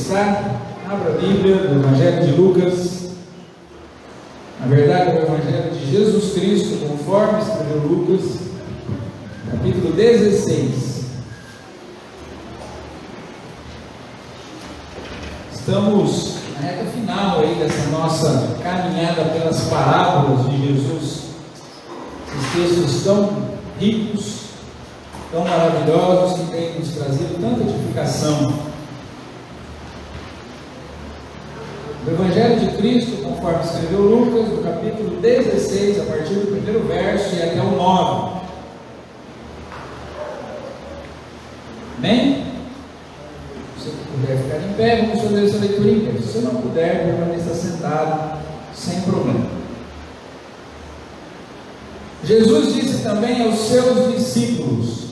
está? Abra a Bíblia do Evangelho de Lucas. Na verdade, o Evangelho de Jesus Cristo, conforme escreveu Lucas, capítulo 16. Estamos na reta final aí dessa nossa caminhada pelas parábolas de Jesus. Esses textos tão ricos, tão maravilhosos, que têm nos trazido tanta edificação. O Evangelho de Cristo, conforme escreveu Lucas, no capítulo 16, a partir do primeiro verso e até o 9. Amém? Se você puder ficar em pé, vamos fazer essa leitura em pé. Se você não puder, permaneça sentado, sem problema. Jesus disse também aos seus discípulos,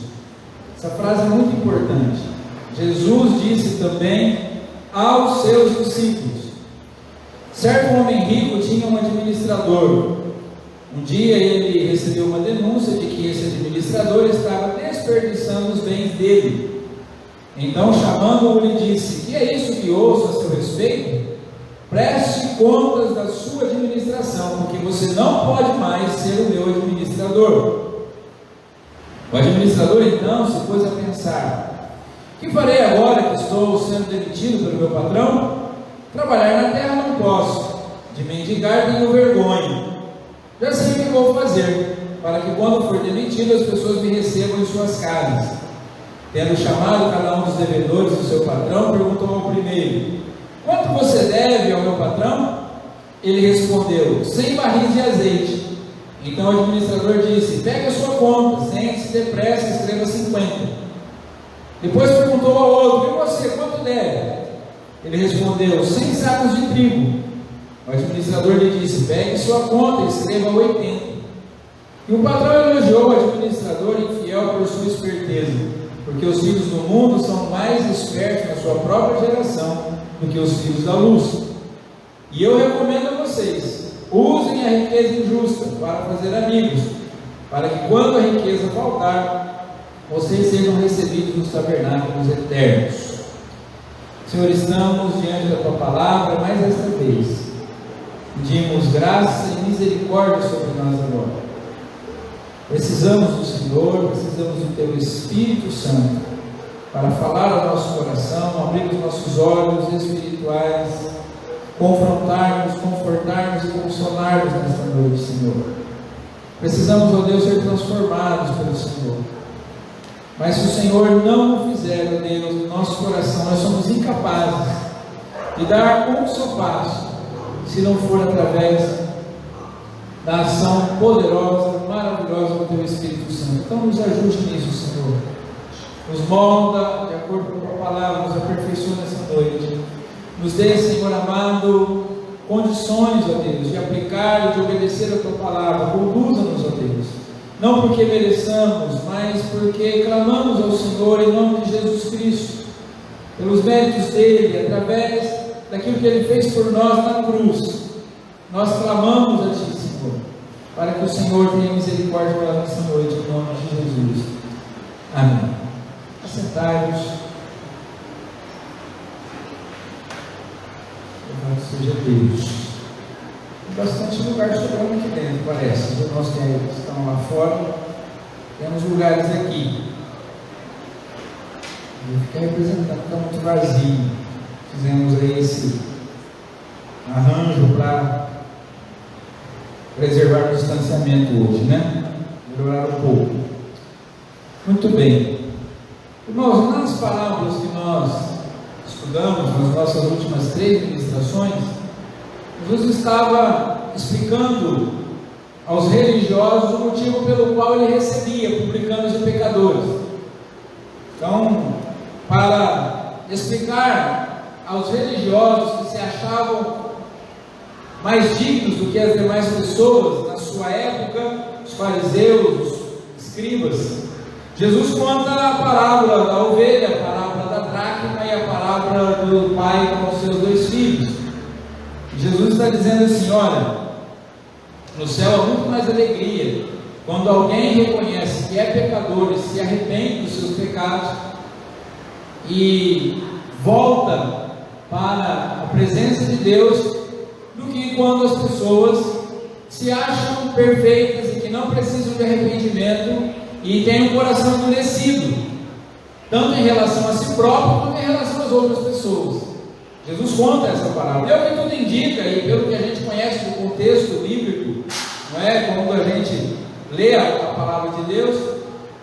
essa frase é muito importante. Jesus disse também aos seus discípulos: certo homem rico tinha um administrador. Um dia ele recebeu uma denúncia de que esse administrador estava desperdiçando os bens dele. Então, chamando-o, lhe disse: que é isso que ouço a seu respeito? Preste contas da sua administração, porque você não pode mais ser o meu administrador. O administrador então se pôs a pensar: que farei agora que estou sendo demitido pelo meu patrão? Trabalhar na terra não posso, de mendigar tenho vergonha. Já sei o que vou fazer, para que quando for demitido as pessoas me recebam em suas casas. Tendo chamado cada um dos devedores do seu patrão, perguntou ao primeiro: quanto você deve ao meu patrão? Ele respondeu: 100 barris de azeite. Então o administrador disse: pegue a sua conta, sente-se depressa e escreva 50. Depois perguntou ao outro: e você, quanto deve? Ele respondeu: 100 sacos de trigo. O administrador lhe disse: pegue sua conta e escreva 80. E o patrão elogiou o administrador infiel por sua esperteza, porque os filhos do mundo são mais espertos na sua própria geração do que os filhos da luz. E eu recomendo a vocês: usem a riqueza injusta para fazer amigos, para que quando a riqueza faltar, vocês sejam recebidos nos tabernáculos eternos. Senhor, estamos diante da Tua palavra mais esta vez. Pedimos graça e misericórdia sobre nós agora. Precisamos do Senhor, precisamos do Teu Espírito Santo para falar ao nosso coração, abrir os nossos olhos espirituais, confrontar-nos, confortar-nos e consolar-nos nesta noite, Senhor. Precisamos, ó Deus, ser transformados pelo Senhor. Mas se o Senhor não o fizer, ó Deus, no nosso coração, nós somos incapazes de dar um só passo, se não for através da ação poderosa, maravilhosa do Teu Espírito Santo. Então nos ajude nisso, Senhor. Nos molda de acordo com a Tua palavra, nos aperfeiçoa nessa noite. Nos dê, Senhor amado, condições, ó Deus, de aplicar e de obedecer a Tua palavra. Conduza-nos, ó Deus. Não porque mereçamos, mas porque clamamos ao Senhor em nome de Jesus Cristo, pelos méritos dEle, através daquilo que Ele fez por nós na cruz. Nós clamamos a Ti, Senhor, para que o Senhor tenha misericórdia para nessa noite, em nome de Jesus. Amém. Assentai-vos. Louvado seja Deus. Bastante lugar sobrando aqui dentro, parece. Os irmãos que estão lá fora, temos lugares aqui. Fica representando, está muito vazio. Fizemos aí esse arranjo para preservar o distanciamento hoje, né? Melhorar um pouco. Muito bem. Irmãos, nas parábolas que nós estudamos nas nossas últimas 3 ministrações, Jesus estava explicando aos religiosos o motivo pelo qual Ele recebia publicanos e pecadores. Então, para explicar aos religiosos que se achavam mais dignos do que as demais pessoas na sua época, os fariseus, os escribas, Jesus conta a parábola da ovelha, a parábola da dracma e a parábola do pai com os seus 2 filhos. Jesus está dizendo assim: olha, no céu há muito mais alegria quando alguém reconhece que é pecador e se arrepende dos seus pecados e volta presença de Deus do que quando as pessoas se acham perfeitas e que não precisam de arrependimento e têm um coração endurecido, tanto em relação a si próprio quanto em relação às outras pessoas. Jesus conta essa parábola. É o que tudo indica, e pelo que a gente conhece do contexto bíblico, não é? Quando a gente lê a palavra de Deus,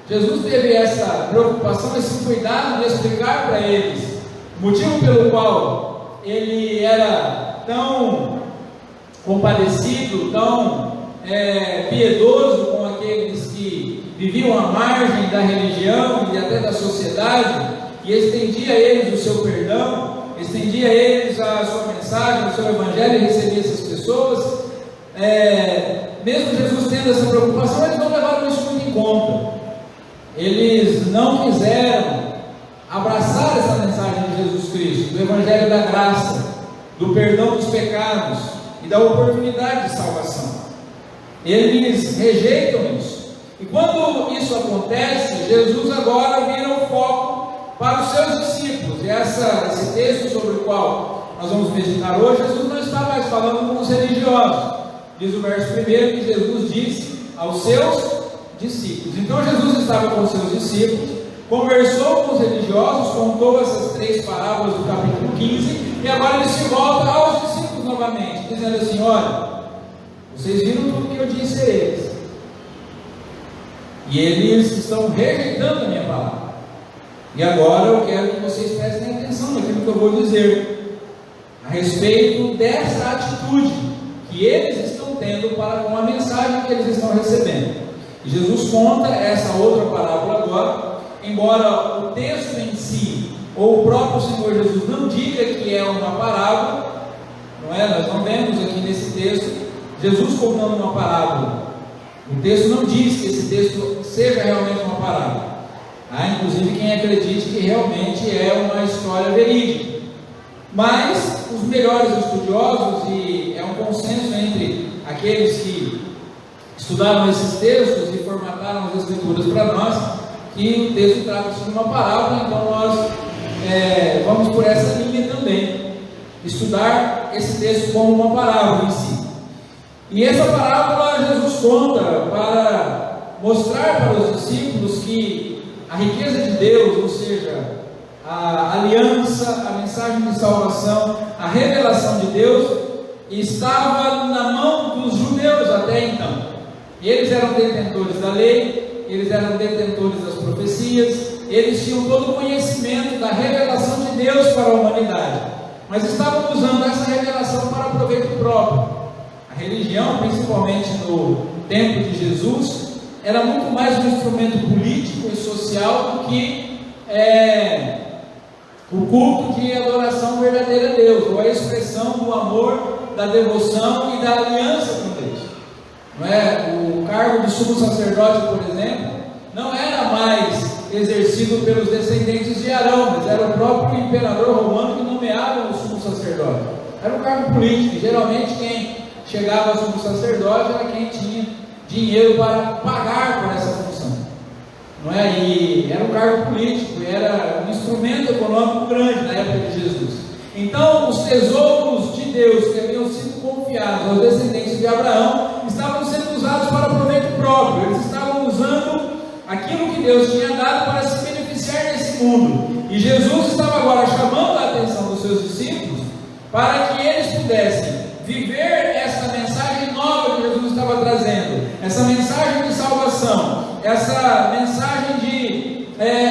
Jesus teve essa preocupação, esse cuidado de explicar para eles o motivo pelo qual ele era tão compadecido, tão piedoso com aqueles que viviam à margem da religião e até da sociedade, e estendia a eles o seu perdão, estendia a eles a sua mensagem, o seu evangelho, e recebia essas pessoas. Mesmo Jesus tendo essa preocupação, eles não levaram isso muito em conta. Eles não quiseram abraçar essa mensagem de Jesus Cristo, do evangelho da graça, do perdão dos pecados e da oportunidade de salvação. Eles rejeitam isso. E quando isso acontece, Jesus agora vira o foco para os seus discípulos. E esse texto sobre o qual nós vamos meditar hoje, Jesus não está mais falando com os religiosos. Diz o verso 1 que Jesus disse aos seus discípulos. Então Jesus estava com os seus discípulos, conversou com os religiosos, contou essas 3 parábolas do capítulo 15, e agora ele se volta aos discípulos novamente, dizendo assim: olha, vocês viram tudo que eu disse a eles, e eles estão rejeitando a minha palavra, e agora eu quero que vocês prestem atenção naquilo que eu vou dizer a respeito dessa atitude que eles estão tendo para com a mensagem que eles estão recebendo. E Jesus conta essa outra parábola agora, embora o texto em si, ou o próprio Senhor Jesus não diga que é uma parábola, não é? Nós não vemos aqui nesse texto Jesus contando uma parábola. O texto não diz que esse texto seja realmente uma parábola. Há inclusive quem acredite que realmente é uma história verídica. Mas os melhores estudiosos, e é um consenso entre aqueles que estudaram esses textos e formataram as escrituras para nós, que o texto trata-se de uma parábola. Então nós vamos por essa linha também, estudar esse texto como uma parábola em si. E essa parábola Jesus conta para mostrar para os discípulos que a riqueza de Deus, ou seja, a aliança, a mensagem de salvação, a revelação de Deus, estava na mão dos judeus até então. Eles eram detentores da lei, eles eram detentores das profecias, eles tinham todo o conhecimento da revelação de Deus para a humanidade, mas estavam usando essa revelação para proveito próprio. A religião, principalmente no tempo de Jesus, era muito mais um instrumento político e social do que o culto de adoração verdadeira a Deus, ou a expressão do amor, da devoção e da aliança com Deus. Não é? O cargo de sumo sacerdote, por exemplo, não era mais exercido pelos descendentes de Arão, mas era o próprio imperador romano que nomeava o sumo sacerdote. Era um cargo político. Geralmente quem chegava ao sumo sacerdote era quem tinha dinheiro para pagar por essa função, não é? E era um cargo político, era um instrumento econômico grande na época de Jesus. Então os tesouros de Deus que haviam sido confiados aos descendentes de Abraão estavam sendo usados para proveito próprio. Eles estavam usando aquilo que Deus tinha dado para se beneficiar desse mundo, e Jesus estava agora chamando a atenção dos seus discípulos para que eles pudessem viver essa mensagem nova que Jesus estava trazendo, essa mensagem de salvação, essa mensagem de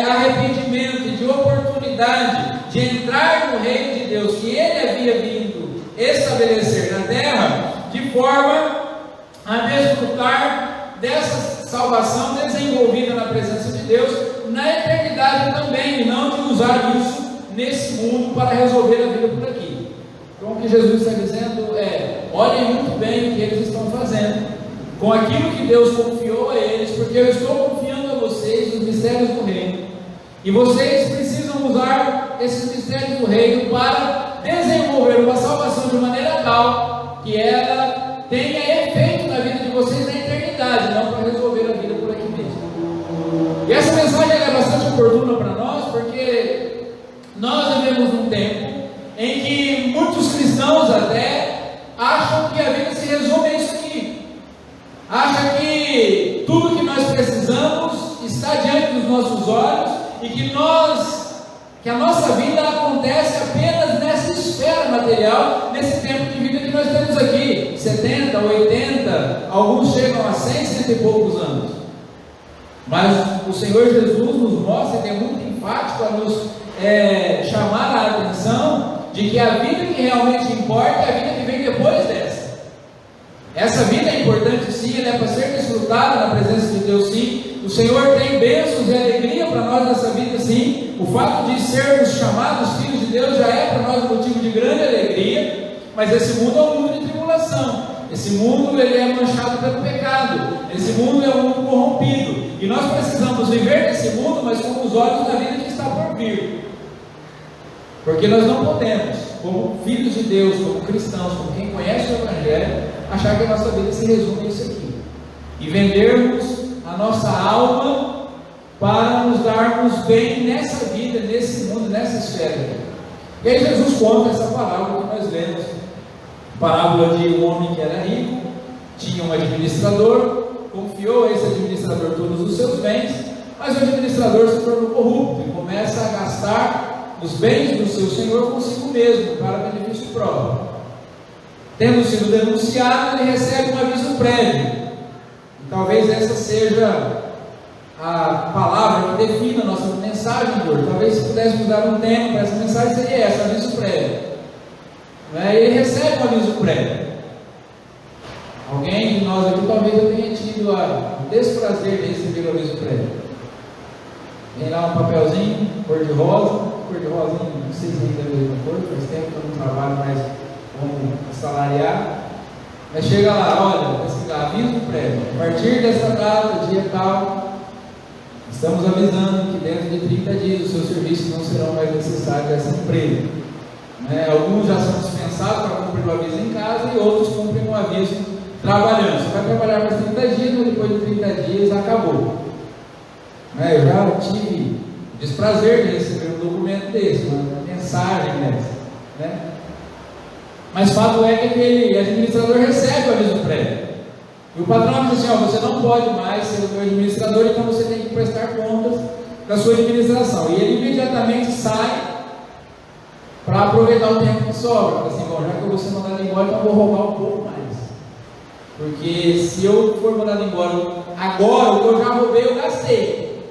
arrependimento e de oportunidade de entrar no reino de Deus que Ele havia vindo estabelecer na terra, de forma a desfrutar dessa salvação desenvolvida na presença de Deus na eternidade também, e não de usar isso nesse mundo para resolver a vida por aqui. Então o que Jesus está dizendo é: olhem muito bem o que eles estão fazendo com aquilo que Deus confiou a eles, porque eu estou confiando a vocês os mistérios do reino, e vocês precisam usar esses mistérios do reino para desenvolver uma salvação de maneira tal que ela tenha efeito na vida de vocês na eternidade, não para resolver a vida por aqui mesmo. E essa mensagem é bastante oportuna para nós, porque nós vivemos num tempo em que muitos cristãos nossos olhos e que a nossa vida acontece apenas nessa esfera material, nesse tempo de vida que nós temos aqui, 70, 80, alguns chegam a 100, 100 e poucos anos. Mas o Senhor Jesus nos mostra, que é muito enfático a nos chamar a atenção de que a vida que realmente importa é a vida que vem depois dessa. Essa vida é importante sim, ela é para ser desfrutada na presença de Deus sim. O Senhor tem bênçãos e alegria para nós nessa vida sim. O fato de sermos chamados filhos de Deus já é para nós um motivo de grande alegria. Mas esse mundo é um mundo de tribulação. Esse mundo ele é manchado pelo pecado. Esse mundo é um mundo corrompido. E nós precisamos viver nesse mundo, mas com os olhos da vida que está por vir. Porque nós não podemos, como filhos de Deus, como cristãos, como quem conhece o Evangelho, achar que a nossa vida se resume a isso aqui. E vendermos a nossa alma para nos darmos bem nessa vida, nesse mundo, nessa esfera. E aí Jesus conta essa parábola que nós lemos. Parábola de um homem que era rico, tinha um administrador, confiou a esse administrador todos os seus bens, mas o administrador se tornou corrupto e começa a gastar os bens do seu senhor consigo mesmo, para benefício próprio. Tendo sido denunciado, ele recebe um aviso prévio. E talvez essa seja a palavra que define a nossa mensagem de hoje. Talvez se pudéssemos dar um tempo para essa mensagem, seria essa, aviso prévio. Ele recebe um aviso prévio. Alguém de nós aqui talvez eu tenha tido o desprazer de receber o aviso prévio. Vem lá um papelzinho, cor-de-rosa, não sei se ainda é a mesma cor, faz tempo que eu não trabalho mais como assalariado. Mas chega lá, olha, aviso prévio, a partir dessa data, dia tal, estamos avisando que dentro de 30 dias os seus serviços não serão mais necessários dessa empresa. Alguns já são dispensados para cumprir o aviso em casa e outros cumprem o aviso trabalhando. Você vai trabalhar por 30 dias, mas depois de 30 dias acabou. Eu já tive o desprazer de receber um documento desse, uma mensagem dessa. Mas fato é que aquele administrador recebe o aviso prévio. E o patrão diz assim: você não pode mais ser o meu administrador, então você tem que prestar contas da sua administração. E ele imediatamente sai para aproveitar o tempo que sobra. Assim, já que eu vou ser mandado embora, então eu vou roubar um pouco mais. Porque se eu for mandado embora agora, o que eu já roubei, eu gastei.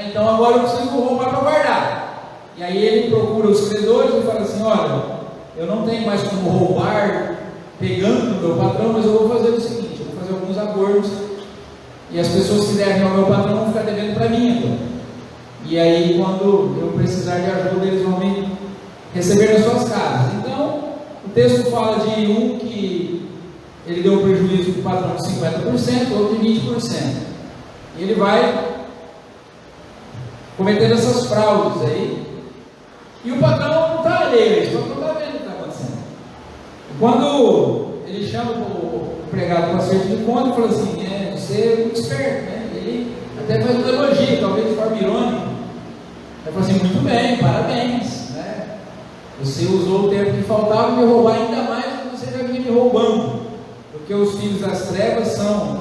Então agora eu preciso roubar para guardar. E aí ele procura os credores e fala assim: olha, eu não tenho mais como roubar pegando o meu patrão, mas eu vou fazer o seguinte, eu vou fazer alguns acordos e as pessoas que devem ao meu patrão vão ficar devendo para mim agora. E aí quando eu precisar de ajuda, eles vão me receber nas suas casas. Então o texto fala de um que ele deu um prejuízo para o patrão de 50%, outro de 20%. E ele vai cometendo essas fraudes aí. E o patrão não está alheio, o patrão está vendo o que está acontecendo. Quando ele chama o empregado para acerto de conta e fala assim: você é muito esperto, Ele até faz um elogio, talvez de forma irônica. Ele fala assim: muito bem, parabéns, Você usou o tempo que faltava para me roubar ainda mais do que você já vinha me roubando. Porque os filhos das trevas são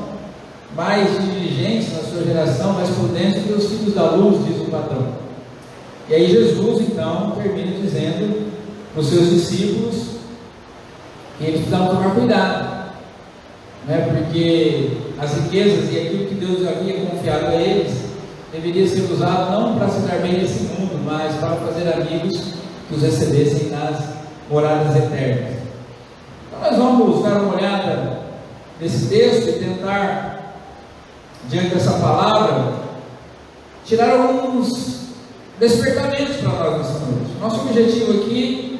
mais diligentes na sua geração, mais prudentes que os filhos da luz, diz o patrão. E aí Jesus então termina dizendo para os seus discípulos que eles precisavam tomar cuidado, porque as riquezas e aquilo que Deus havia confiado a eles deveria ser usado não para se dar bem nesse mundo, mas para fazer amigos que os recebessem nas moradas eternas. Então nós vamos dar uma olhada nesse texto e tentar, diante dessa palavra, tirar alguns despertamentos para nós nessa noite. Nosso objetivo aqui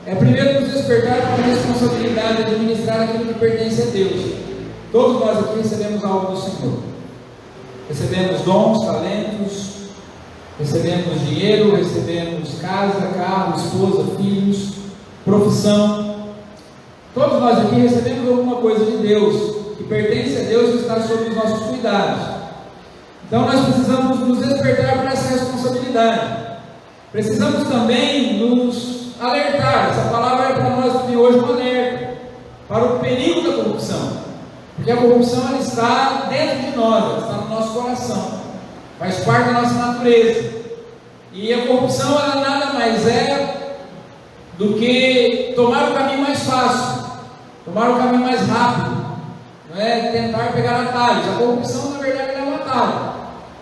é primeiro nos despertar para a responsabilidade de administrar aquilo que pertence a Deus. Todos nós aqui recebemos algo do Senhor. Recebemos dons, talentos, recebemos dinheiro, recebemos casa, carro, esposa, filhos, profissão. Todos nós aqui recebemos alguma coisa de Deus, que pertence a Deus e está sob os nossos cuidados. Então nós precisamos nos despertar para essa responsabilidade. Precisamos também nos alertar. Essa palavra é para nós também hoje um alerta para o perigo da corrupção. Porque a corrupção ela está dentro de nós, ela está no nosso coração. faz parte da nossa natureza. E a corrupção, ela nada mais é do que tomar o caminho mais fácil, tomar o caminho mais rápido, não é tentar pegar atalhos. A corrupção, na verdade, é um atalho.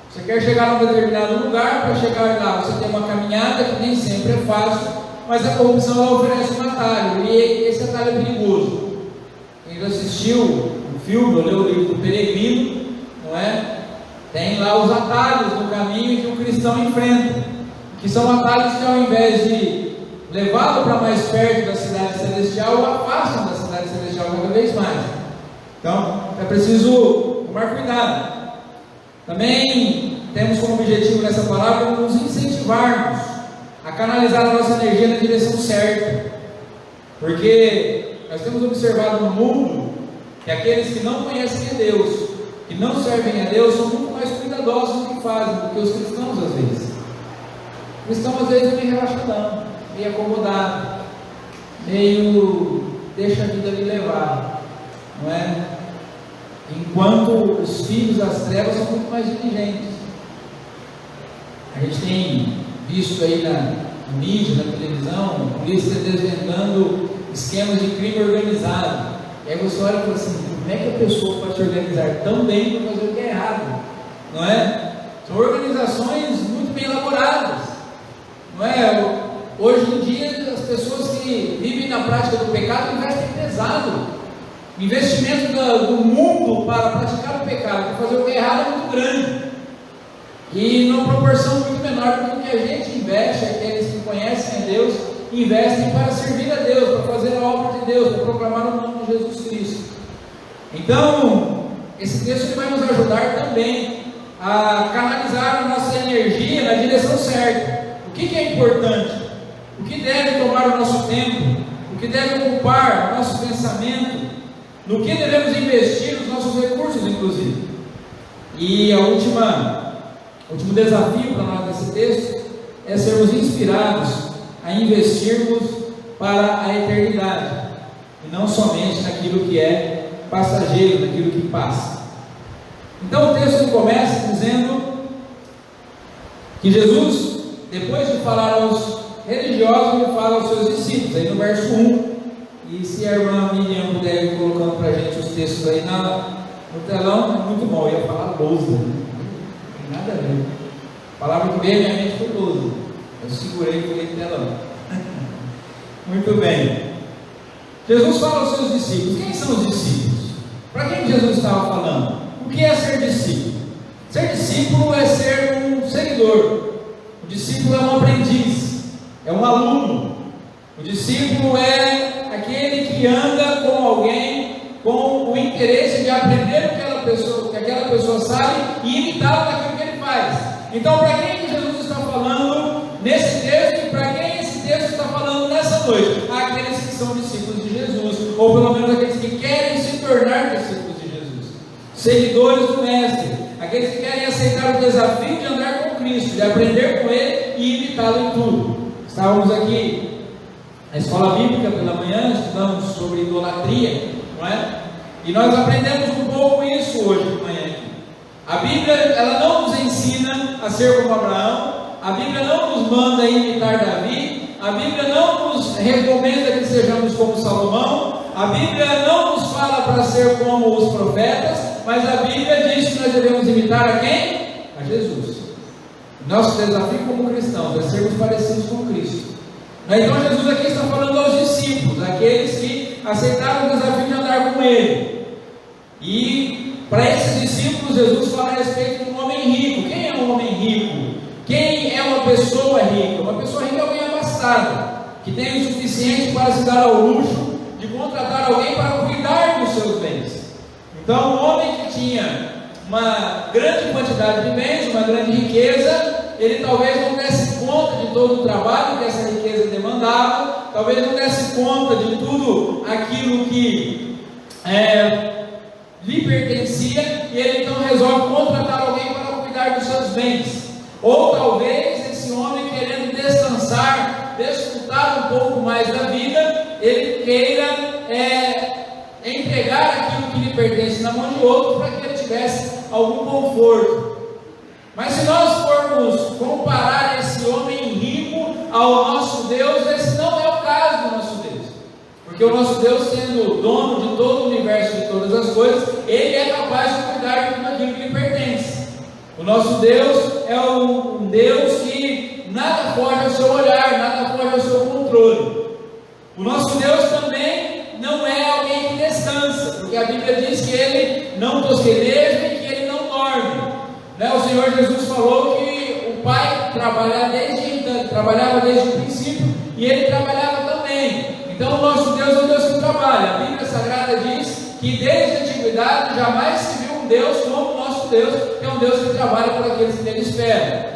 Você quer chegar a um determinado lugar, para chegar lá você tem uma caminhada que nem sempre é fácil, mas a corrupção ela oferece um atalho, e esse atalho é perigoso. Quem já assistiu o filme, ou leu o livro do Peregrino, não é? Tem lá os atalhos no caminho que o cristão enfrenta, que são atalhos que, ao invés de levá-lo para mais perto da cidade celestial, o afastam da cidade celestial cada vez mais. Então, é preciso tomar cuidado. Também temos como objetivo nessa palavra nos incentivarmos a canalizar a nossa energia na direção certa, porque nós temos observado no mundo que aqueles que não conhecem a Deus, que não servem a Deus, são muito mais cuidadosos no que fazem do que os cristãos às vezes. O cristão às vezes é meio relaxadão, meio acomodado, meio deixa a vida lhe levar, não é? Enquanto os filhos das trevas são muito mais diligentes. A gente tem visto aí na mídia, na televisão, a polícia desvendando esquemas de crime organizado. E aí você olha e fala assim, como é que a pessoa pode se organizar tão bem para fazer o que é errado? Não é? São organizações muito bem elaboradas. Não é? Hoje em dia, as pessoas que vivem na prática do pecado investem pesado. O investimento do mundo para praticar o pecado, para fazer o que é errado, é muito grande. E numa proporção muito menor do que a gente investe, aqueles que conhecem a Deus, investem para servir a Deus, para fazer a obra de Deus, para proclamar o nome de Jesus Cristo. Então, esse texto ele vai nos ajudar também a canalizar a nossa energia na direção certa. O que é importante? O que deve tomar o nosso tempo? O que deve ocupar o nosso pensamento? No que devemos investir os nossos recursos, inclusive? E o último desafio para nós nesse texto é sermos inspirados a investirmos para a eternidade, e não somente naquilo que é passageiro, naquilo que passa. Então o texto começa dizendo que Jesus, depois de falar aos religiosos, ele fala aos seus discípulos, aí no verso 1. E se a irmã Miriam puder ir colocando para a gente os textos aí no telão, é muito bom. Eu ia falar lousa, não tem nada a ver. A palavra que veio à minha mente foi lousa. Eu segurei e falei telão. Muito bem. Jesus fala aos seus discípulos. Quem são os discípulos? Para quem Jesus estava falando? O que é ser discípulo? Ser discípulo é ser um seguidor. O discípulo é um aprendiz, é um aluno. O discípulo é aquele que anda com alguém com o interesse de aprender o que aquela pessoa sabe e imitá-lo naquilo que ele faz. Então, para quem Jesus está falando nesse texto, e para quem esse texto está falando nessa noite? Aqueles que são discípulos de Jesus, ou pelo menos aqueles que querem se tornar discípulos de Jesus, seguidores do Mestre, aqueles que querem aceitar o desafio de andar com Cristo, de aprender com Ele e imitá-lo em tudo. Estávamos aqui na escola bíblica pela manhã, estudamos sobre idolatria, não é? E nós aprendemos um pouco isso hoje de manhã aqui. A Bíblia, ela não nos ensina a ser como Abraão, a Bíblia não nos manda a imitar Davi, a Bíblia não nos recomenda que sejamos como Salomão, a Bíblia não nos fala para ser como os profetas, mas a Bíblia diz que nós devemos imitar a quem? A Jesus. Nosso desafio como cristãos é sermos parecidos com Cristo. Então Jesus aqui está falando aos discípulos, aqueles que aceitaram o desafio de andar com Ele. E para esses discípulos Jesus fala a respeito de um homem rico. Quem é um homem rico? Quem é uma pessoa rica? Uma pessoa rica é alguém abastado, que tem o suficiente para se dar ao luxo de contratar alguém para cuidar dos seus bens. Então um homem que tinha uma grande quantidade de bens, uma grande riqueza, ele talvez não desse conta de todo o trabalho que essa riqueza demandava, talvez não desse conta de tudo aquilo que lhe pertencia, e ele então resolve contratar alguém para cuidar dos seus bens. Ou talvez esse homem, querendo descansar, desfrutar um pouco mais da vida, ele queira entregar aquilo que lhe pertence na mão de outro, para que ele tivesse algum conforto. Mas se nós formos comparar esse homem rico ao nosso Deus, esse não é o caso do nosso Deus. Porque o nosso Deus, sendo dono de todo o universo e de todas as coisas, Ele é capaz de cuidar de tudo aquilo que lhe pertence. O nosso Deus é um Deus que nada foge ao seu olhar, nada foge ao seu controle. O nosso Deus também não é alguém que descansa, porque a Bíblia diz que Ele não tosqueneja e que Ele não dorme. O Senhor Jesus falou que o Pai trabalhava desde o princípio e Ele trabalhava também. Então o nosso Deus é um Deus que trabalha. A Bíblia Sagrada diz que desde a antiguidade jamais se viu um Deus como o nosso Deus, que é um Deus que trabalha por aqueles que nele esperam.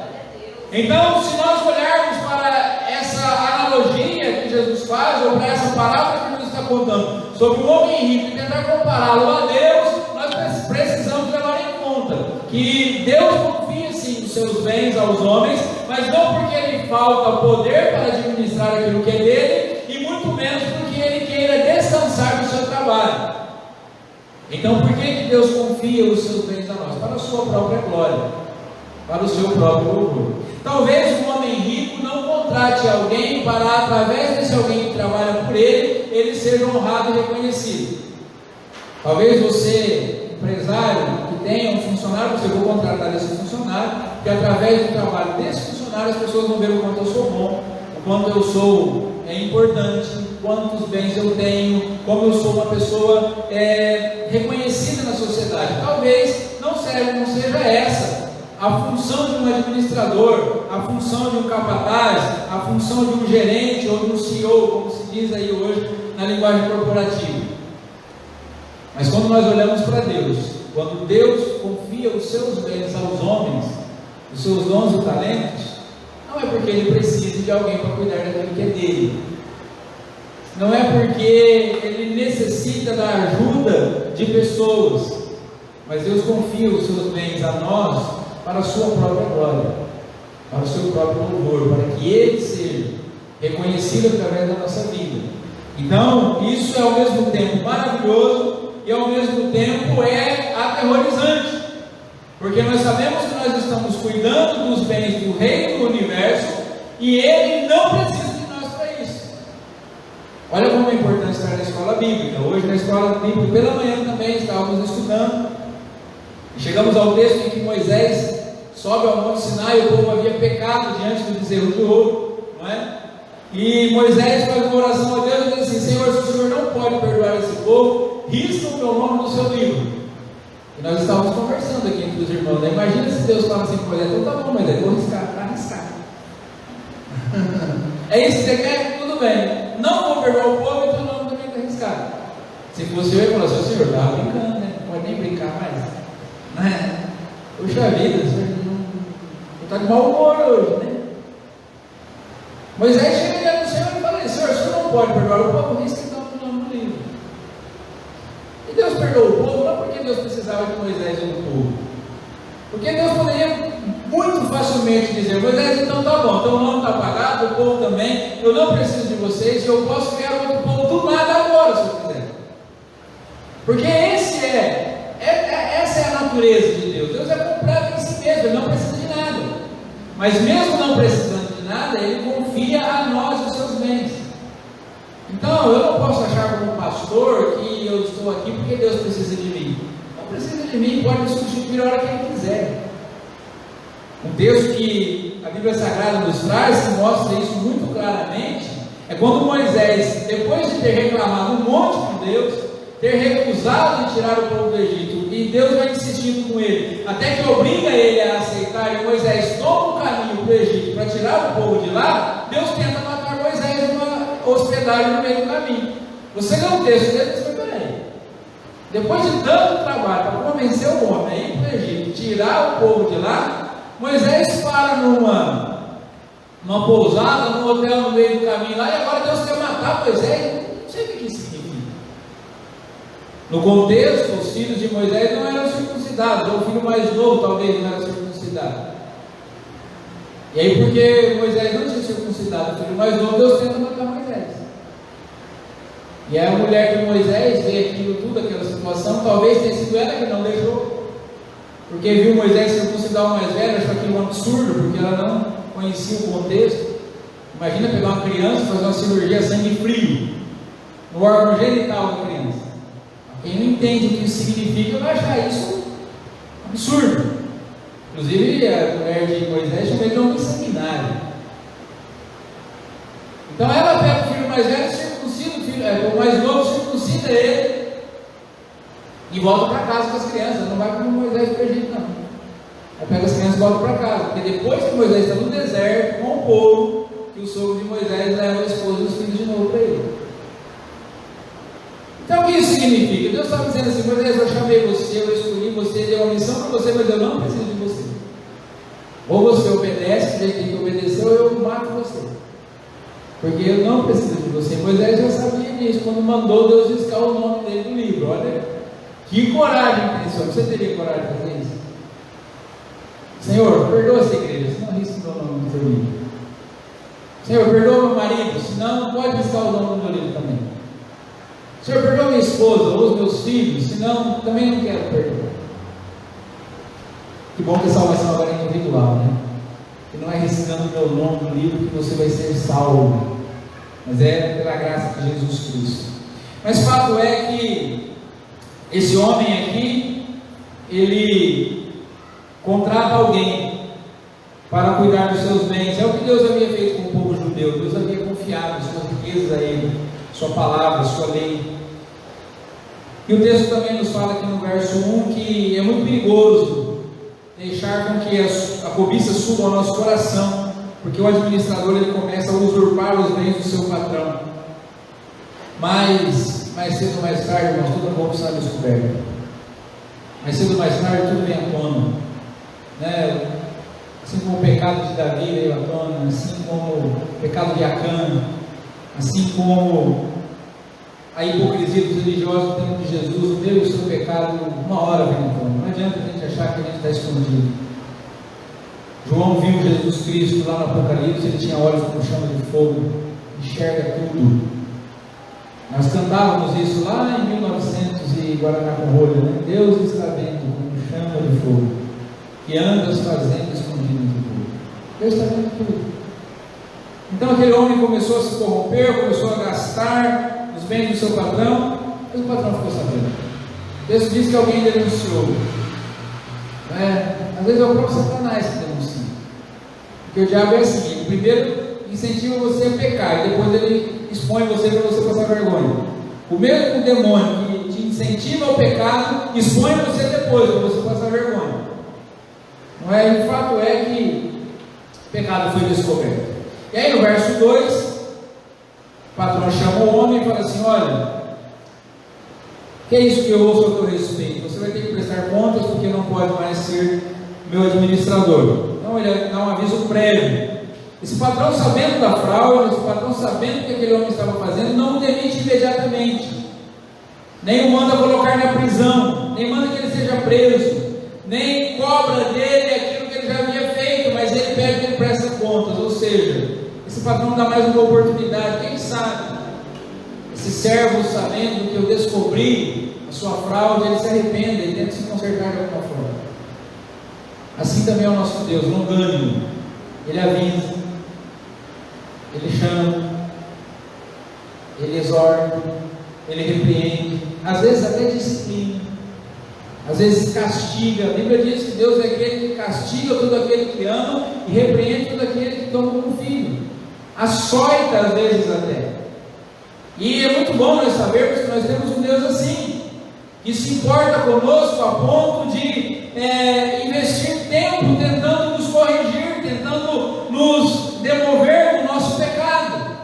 Então, se nós olharmos para essa analogia que Jesus faz, ou para essa palavra que Jesus está contando sobre o homem rico e tentar compará-lo a Deus, nós precisamos levar em conta que Deus confia sim os seus bens aos homens, mas não porque Ele falta poder para administrar aquilo que é dele, e muito menos porque Ele queira descansar do seu trabalho. Então, por que Deus confia os seus bens a nós? Para a sua própria glória, para o seu próprio louvor. Talvez um homem rico não contrate alguém para, através desse alguém que trabalha por ele, ele seja honrado e reconhecido. Talvez você, empresário, que tenha um funcionário, você vai contratar esse funcionário, que através do trabalho desse funcionário as pessoas vão ver o quanto eu sou bom, o quanto eu sou importante, quantos bens eu tenho, como eu sou uma pessoa reconhecida na sociedade. Talvez não seja essa a função de um administrador, a função de um capataz, a função de um gerente ou de um CEO, como se diz aí hoje na linguagem corporativa. Mas quando nós olhamos para Deus, quando Deus confia os seus bens aos homens, os seus dons e talentos, não é porque Ele precisa de alguém para cuidar daquilo que é dele. Não é porque Ele necessita da ajuda de pessoas, mas Deus confia os seus bens a nós para a sua própria glória, para o seu próprio louvor, para que Ele seja reconhecido através da nossa vida. Então, isso é ao mesmo tempo maravilhoso e ao mesmo tempo é aterrorizante, porque nós sabemos que nós estamos cuidando dos bens do Rei do Universo e Ele não precisa de nós para isso. Olha como é importante estar na escola bíblica. Hoje na escola bíblica pela manhã também estávamos estudando. Chegamos ao texto em que Moisés sobe ao Monte Sinai, o povo havia pecado diante do bezerro de ouro, não é? E Moisés faz uma oração a Deus e diz assim: Senhor, se o Senhor não pode perdoar esse povo, risca o meu nome no seu livro. E nós estávamos conversando aqui entre os irmãos, né? Imagina se Deus fala assim com Moisés: então tá bom, Moisés, vou arriscar, está arriscado. É isso que você quer? Tudo bem. Não vou perdoar o povo, então o nome também está arriscado. Se fosse eu ia falar assim: Senhor, estava brincando, né? Não pode nem brincar mais. Puxa vida, você está de mau humor hoje, né? Moisés chega diante do Senhor e fala: Senhor, o Senhor não pode perdoar o povo, risca então o nome no livro. E Deus perdoou o povo, não porque Deus precisava de Moisés ou do povo, porque Deus poderia muito facilmente dizer: Moisés, então tá bom, então o nome está apagado, o povo também, eu não preciso de vocês, eu posso criar outro povo do nada agora, se eu quiser. Porque essa é a natureza de Deus. Deus é completo em si mesmo, Ele não precisa de nada. Mas mesmo não precisando de nada, Ele confia a nós os seus bens. Então, eu não posso achar como pastor que eu estou aqui porque Deus precisa de mim. Não precisa de mim, pode me substituir a hora que Ele quiser. Um texto que a Bíblia Sagrada nos traz, que mostra isso muito claramente, é quando Moisés, depois de ter reclamado um monte com Deus, ter recusado de tirar o povo do Egito, e Deus vai insistindo com ele, até que obriga ele a aceitar, e Moisés toma o caminho para o Egito para tirar o povo de lá, Deus tenta matar Moisés numa hospedagem no meio do caminho. Você lê um texto dele e diz: peraí, depois de tanto trabalho para convencer o homem a ir para o Egito, tirar o povo de lá, Moisés para numa pousada, num hotel no meio do caminho lá, e agora Deus quer matar Moisés. Não sei o que isso significa. No contexto, os filhos de Moisés não eram circuncidados, ou o filho mais novo talvez não era circuncidado. E aí, porque Moisés não tinha circuncidado o filho mais novo, Deus tenta matar Moisés. E aí a mulher de Moisés vê aquilo tudo, aquela situação, talvez tenha sido ela que não deixou. porque viu Moisés circuncidar o mais velho, achou aquilo um absurdo, porque ela não conhecia o contexto. Imagina pegar uma criança e fazer uma cirurgia a sangue frio no órgão genital da criança. Quem não entende o que isso significa vai achar isso absurdo. Inclusive a mulher de Moisés chama ele de homem sanguinário. Então ela pega o filho mais velho, circuncida o mais novo, circuncida ele e volta para casa com as crianças. Não vai como Moisés para o Egito, não. Ela pega as crianças e volta para casa, porque depois que Moisés está no deserto com o povo, que o sogro de Moisés leva a esposa e os filhos de novo para ele. Então o que isso significa? Deus estava dizendo assim: Moisés, eu chamei você, eu escolhi você, dei uma missão para você, mas eu não preciso de você. Ou você obedece, que tem que obedecer, ou eu mato você, porque eu não preciso de você. Moisés já sabia disso quando mandou Deus riscar o nome dele do livro. Olha que coragem que isso. Você teria coragem de fazer isso? Senhor, perdoa essa igreja, senão risca o nome do seu livro. Senhor, perdoa meu marido, senão pode riscar o nome do meu livro também. Senhor, perdoa minha esposa ou os meus filhos, senão também não quero perdoar. Que bom que a salvação agora é individual, né? Que não é riscando o meu nome no livro que você vai ser salvo, mas é pela graça de Jesus Cristo. Mas fato é que esse homem aqui, ele contrata alguém para cuidar dos seus bens. É o que Deus havia feito com o povo judeu. Deus havia confiado suas riquezas a ele, sua palavra, sua lei. E o texto também nos fala aqui no verso 1 que é muito perigoso deixar com que a cobiça suba ao nosso coração, porque o administrador ele começa a usurpar os bens do seu patrão. Mas mais cedo ou mais tarde, irmãos, toda corrupção é descoberta. Mais cedo ou mais tarde tudo vem à tona, né? Assim como o pecado de Davi veio à tona, assim como o pecado de Acã, assim como a hipocrisia dos religiosos no tempo de Jesus, o meu e o seu pecado, uma hora vem à tona. Não adianta a gente achar que a gente está escondido. João viu Jesus Cristo lá no Apocalipse, ele tinha olhos como chama de fogo, enxerga tudo. Nós cantávamos isso lá em 1900 e Guaraná com rolha, né? Deus está vendo como chama de fogo, que andas fazendo escondido de tudo. Deus está vendo tudo. Então aquele homem começou a se corromper, começou a gastar os bens do seu patrão, mas o patrão ficou sabendo. Deus diz que alguém denunciou. Às vezes é o próprio Satanás que denuncia. Porque o diabo é assim: ele primeiro incentiva você a pecar, e depois ele expõe você para você passar vergonha. O mesmo demônio que te incentiva ao pecado, expõe você depois para você passar vergonha. Não é? E o fato é que o pecado foi descoberto. E aí no verso 2, o patrão chama o homem e fala assim: olha, que é isso que eu ouço a teu respeito? Você vai ter que prestar contas, porque não pode mais ser meu administrador. Então ele dá um aviso prévio. Esse patrão, sabendo da fraude, esse patrão, sabendo o que aquele homem estava fazendo, não o demite imediatamente, nem o manda colocar na prisão, nem manda que ele seja preso, nem cobra dele aquilo que ele já havia feito, mas ele pede que ele preste contas. Ou seja, esse patrão dá mais uma oportunidade. Quem sabe esse servo, sabendo que eu descobri a sua fraude, ele se arrependa e tenta se consertar de alguma forma. Assim também é o nosso Deus, longânimo. Ele avisa, ele chama, ele exorta, ele repreende, às vezes até disciplina, às vezes castiga. A Bíblia diz que Deus é aquele que castiga todo aquele que ama e repreende todo aquele que toma como filho, açoita às vezes até. E é muito bom nós sabermos que nós temos um Deus assim, que se importa conosco a ponto de investir tempo tentando nos corrigir, tentando nos demover do nosso pecado.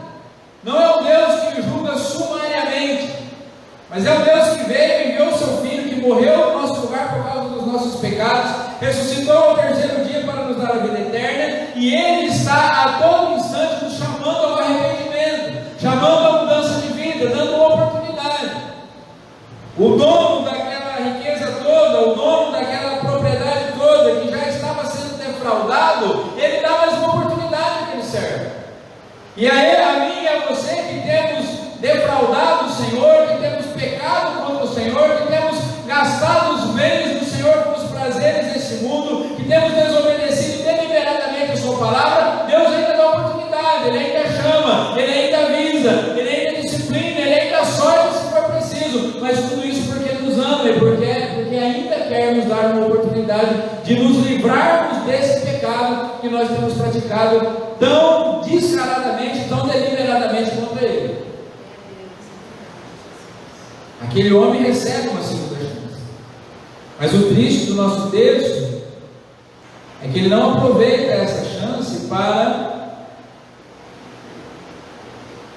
Não é o Deus que julga sumariamente, mas é o Deus que veio e enviou o seu Filho, que morreu no nosso lugar por causa dos nossos pecados, ressuscitou ao terceiro dia para nos dar a vida eterna, e Ele está a todo instante nos chamando ao arrependimento, chamando a mudança de vida, dando uma oportunidade. O dono daquela riqueza toda, o dono daquela propriedade toda, que já estava sendo defraudado, ele dá mais uma oportunidade para aquele servo. E aí, a mim e a você que temos defraudado o Senhor, que temos pecado contra o Senhor, que temos gastado os bens do Senhor com os prazeres ama e porque ainda quer nos dar uma oportunidade de nos livrarmos desse pecado que nós temos praticado tão descaradamente, tão deliberadamente contra Ele. Aquele homem recebe uma segunda chance. Mas o triste do nosso texto é que ele não aproveita essa chance para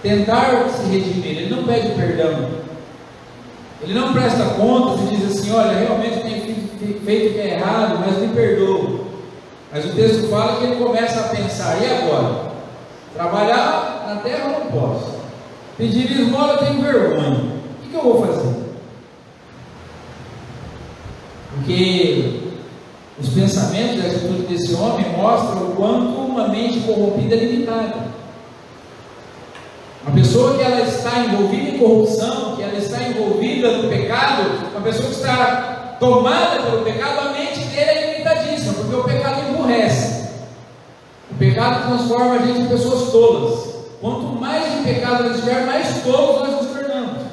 tentar se redimir. Ele não pede perdão. Ele não presta contas e diz assim: olha, realmente eu tenho feito o que é errado, mas me perdoa. Mas o texto fala que ele começa a pensar: e agora? Trabalhar na terra eu não posso. Pedir esmola eu tenho vergonha. O que eu vou fazer? Porque os pensamentos e a atitude desse homem mostram o quanto uma mente corrompida é limitada. Uma pessoa que ela está envolvida em corrupção, que ela está envolvida no pecado, uma pessoa que está tomada pelo pecado, a mente dele é limitadíssima, porque o pecado emburrece. O pecado transforma a gente em pessoas tolas. Quanto mais de pecado nós tivermos, mais tolos nós nos tornamos.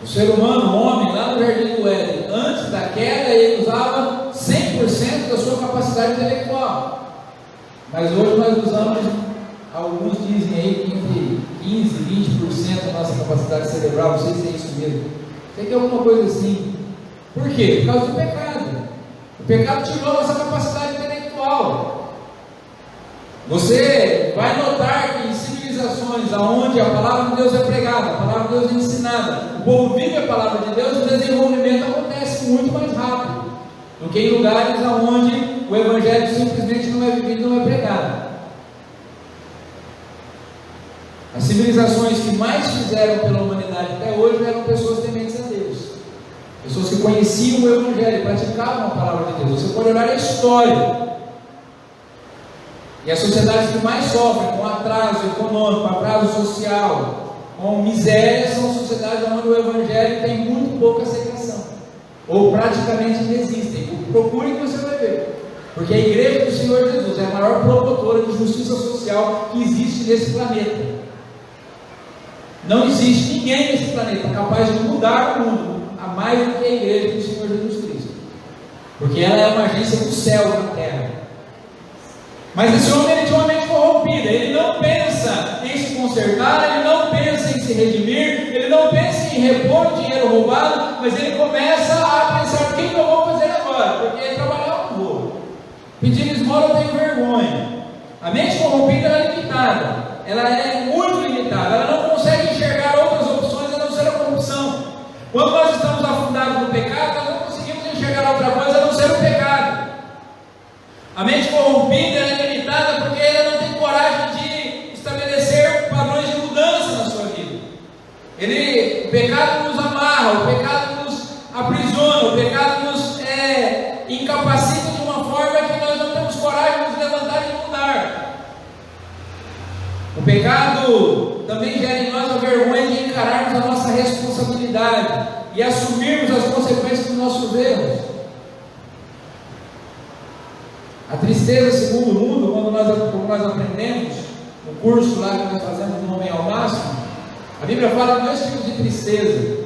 O ser humano, o homem, lá no Jardim do Éden, antes da queda, ele usava 100% da sua capacidade intelectual. Mas hoje nós usamos, alguns dizem aí que entre 15% e 20% da nossa capacidade cerebral. Não sei se é isso mesmo. Sei que é alguma coisa assim. Por quê? Por causa do pecado. O pecado tirou a nossa capacidade intelectual. Você vai notar que em civilizações onde a palavra de Deus é pregada, a palavra de Deus é ensinada, o povo vive a palavra de Deus, o desenvolvimento acontece muito mais rápido do que em lugares onde o evangelho simplesmente não é vivido, não é pregado. As civilizações que mais fizeram pela humanidade até hoje eram pessoas tementes a Deus, pessoas que conheciam o evangelho, praticavam a palavra de Deus. Você pode olhar a história. E as sociedades que mais sofrem com atraso econômico, atraso social, com miséria, são sociedades onde o evangelho tem muito pouca aceitação, ou praticamente não existem. Procure que você vai ver, porque a igreja do Senhor Jesus é a maior promotora de justiça social que existe nesse planeta. Não existe ninguém nesse planeta capaz de mudar o mundo a mais do que a igreja do Senhor Jesus Cristo, porque ela é uma agência do céu na terra. Mas esse homem ele tinha uma mente corrompida. Ele não pensa em se consertar, ele não pensa em se redimir, ele não pensa em repor o dinheiro roubado, mas ele começa a pensar: o que eu vou fazer agora? Porque trabalhar eu não vou, pedir esmola eu tenho vergonha. A mente corrompida ela é limitada, ela é muito limitada, ela não consegue enxergar outras opções a não ser a corrupção. Quando nós estamos afundados no pecado, nós não conseguimos enxergar outra coisa a não ser o pecado. A mente corrompida é limitada porque ela não tem coragem de estabelecer padrões de mudança na sua vida. O pecado nos amarra, o pecado nos aprisiona, o pecado nos incapacita de uma forma que nós não temos coragem de nos levantar e mudar. O pecado também gera em nós a vergonha de encararmos a nossa responsabilidade e assumirmos as consequências dos nossos erros. A tristeza segundo o mundo, como nós aprendemos no curso lá que nós fazemos no Homem ao Máximo, a Bíblia fala de dois tipos de tristeza.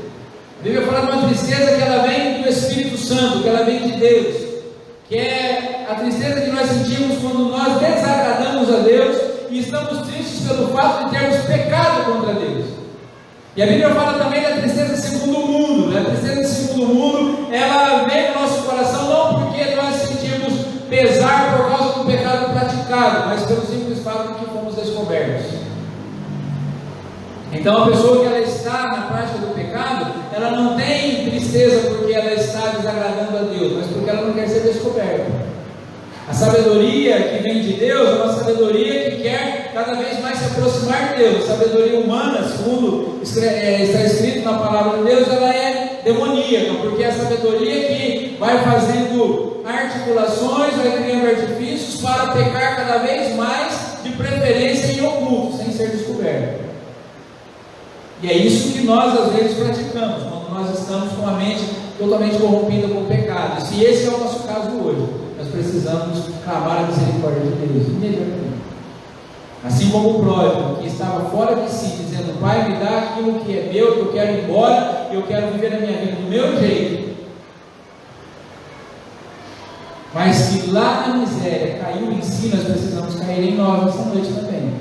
A Bíblia fala de uma tristeza que ela vem do Espírito Santo, que ela vem de Deus, que é a tristeza que nós sentimos quando nós desagradamos a Deus e estamos tristes pelo fato de termos pecado contra Deus. E a Bíblia fala também da tristeza segundo o mundo. A tristeza segundo o mundo, ela vem no nosso coração não porque nós sentimos pesar por causa do pecado praticado, mas pelo simples fato de que fomos descobertos. Então a pessoa que ela está na prática do pecado, ela não tem tristeza porque ela está desagradando a Deus, mas porque ela não quer ser descoberta. A sabedoria que vem de Deus é uma sabedoria que quer cada vez mais se aproximar de Deus. A sabedoria humana, segundo está escrito na palavra de Deus, ela é demoníaca, porque é a sabedoria que vai fazendo articulações, vai criando artifícios para pecar cada vez mais, de preferência em oculto, sem ser descoberto. E é isso que nós às vezes praticamos, quando nós estamos com a mente totalmente corrompida com o pecado. E se esse é o nosso caso hoje, nós precisamos clamar a misericórdia de Deus imediatamente. Assim como o pródigo, que estava fora de si, dizendo: Pai, me dá aquilo que é meu, que eu eu quero ir embora, eu quero viver a minha vida do meu jeito. Mas que lá na miséria caiu em si, nós precisamos cair em nós nessa noite também.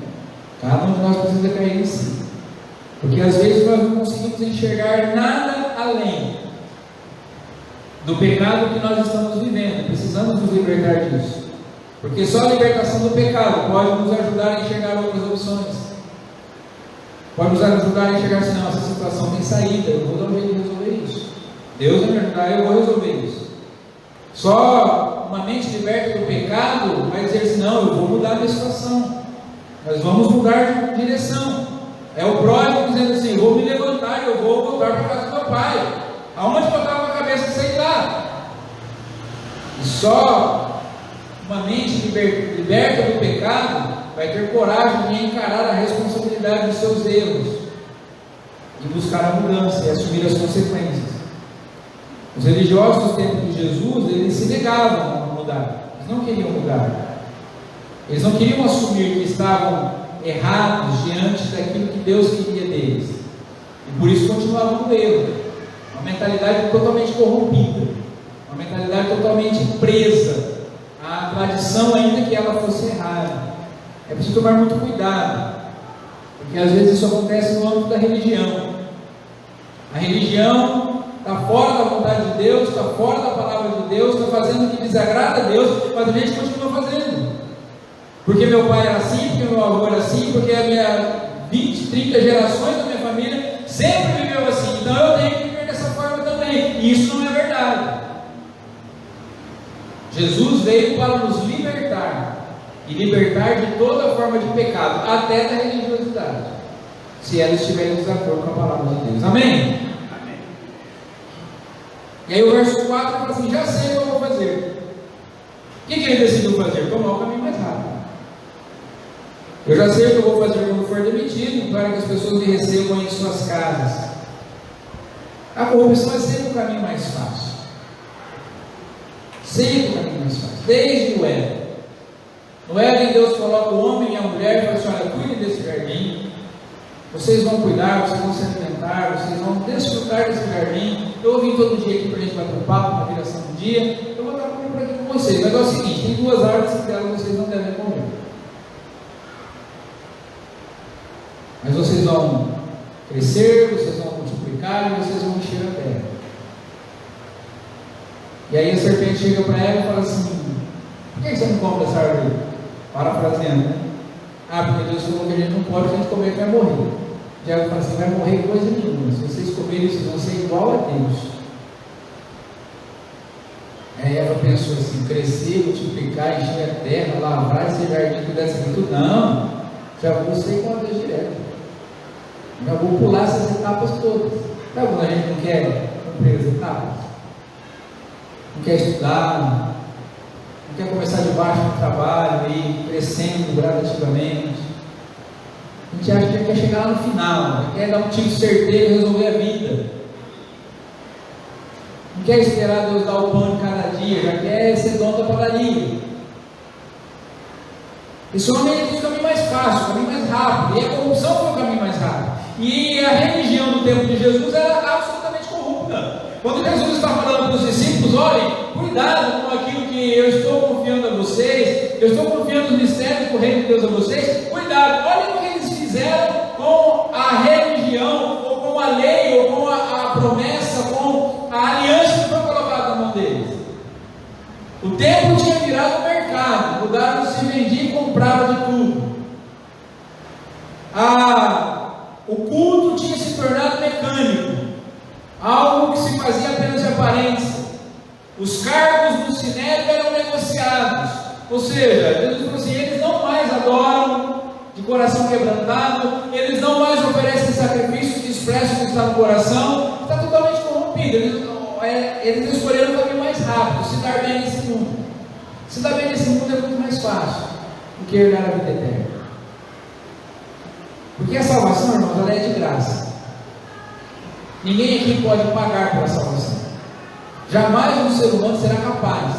Cada um de nós precisa cair em si. Porque às vezes nós não conseguimos enxergar nada além do pecado que nós estamos vivendo. Precisamos nos libertar disso. Porque só a libertação do pecado pode nos ajudar a enxergar outras opções. Pode nos ajudar a enxergar assim, não, essa situação tem saída, eu vou dar um jeito de resolver isso. Deus vai me ajudar, eu vou resolver isso. Só uma mente liberta do pecado vai dizer assim, não, eu vou mudar a minha situação. Nós vamos mudar de direção. É o pródigo dizendo assim, eu vou me levantar, eu vou voltar para a casa do meu pai. Aonde que eu estava com a cabeça, sei lá. E só uma mente liberta do pecado vai ter coragem de encarar a responsabilidade dos seus erros e buscar a mudança e assumir as consequências. Os religiosos dos tempos de Jesus, eles se negavam a mudar, eles não queriam mudar, eles não queriam assumir que estavam errados diante daquilo que Deus queria deles, e por isso continuavam no erro, uma mentalidade totalmente corrompida, uma mentalidade totalmente presa à tradição, ainda que ela fosse errada. É preciso tomar muito cuidado, porque às vezes isso acontece no âmbito da religião. A religião está fora da vontade de Deus, está fora da palavra de Deus, está fazendo o que desagrada a Deus, mas a gente continua fazendo. Porque meu pai era assim, porque meu avô era assim, porque a minha 20, 30 gerações da minha família sempre viveu assim, então eu tenho que viver dessa forma também. E isso não é verdade. Jesus veio para nos libertar, e libertar de toda forma de pecado, até da religiosidade, se ela estiver em desacordo com a palavra de Deus. Amém? Amém. E aí o verso 4 fala assim, já sei o que eu vou fazer. O que ele decidiu fazer? Tomar o caminho mais rápido. Eu já sei o que eu vou fazer quando for demitido, para que as pessoas me recebam em suas casas. A corrupção é sempre o caminho mais fácil. Sempre o caminho mais fácil. Desde o Éden. No Éden, Deus coloca o homem e a mulher e fala assim, olha, cuide desse jardim, vocês vão cuidar, vocês vão se alimentar, vocês vão desfrutar desse jardim. Eu vim todo dia aqui para a gente bater um papo na viração do dia, eu vou estar comendo por aqui com vocês, mas é o seguinte, tem 2 árvores que delas vocês não devem comer, mas vocês vão crescer, vocês vão multiplicar e vocês vão encher a terra. E aí a serpente chega para ela e fala assim, por que você não come dessa árvore? Parafraseando, né? Porque Deus falou que a gente não pode, a gente comer que vai morrer. Diabo fala assim, vai morrer coisa nenhuma. Se vocês comerem, vocês vão ser igual a Deus. Aí ela pensou assim, crescer, multiplicar, encher a terra, lavrar esse jardim, cuidar dessa tudo. Não, já vou ser com a Deus direto. Já vou pular essas etapas todas. Sabe quando a gente não quer cumprir as etapas? Não quer estudar, não quer começar de baixo no trabalho e crescendo gradativamente. A gente acha que quer chegar lá no final, quer dar um tiro certeiro e resolver a vida. Não quer esperar Deus dar o pão de cada dia, já quer ser dono da padaria. Esse homem tem o caminho mais fácil, o caminho mais rápido, e a corrupção foi o caminho mais rápido. E a religião do tempo de Jesus era absolutamente corrupta. Quando Jesus está falando para os discípulos, olhem, cuidado com aquilo que eu estou confiando a vocês, eu estou confiando os mistérios do reino de Deus a vocês, cuidado, olhem o que eles fizeram com a religião, ou com a lei, ou com a promessa, com a aliança que foi colocada na mão deles. O templo tinha virado mercado, o lugar onde se vendia e comprava de tudo. O culto tinha se tornado mecânico, algo que se fazia apenas de aparência. Os cargos do sinédrio eram negociados, ou seja, Jesus falou assim, eles não mais adoram de coração quebrantado, eles não mais oferecem sacrifícios que expressam o que está no coração, está totalmente corrompido. Eles escolheram o caminho mais rápido, se dar bem nesse mundo. Se dar bem nesse mundo é muito mais fácil do que herdar a vida eterna. Porque a salvação, irmãos, ela é de graça. Ninguém aqui pode pagar pela salvação. Jamais um ser humano será capaz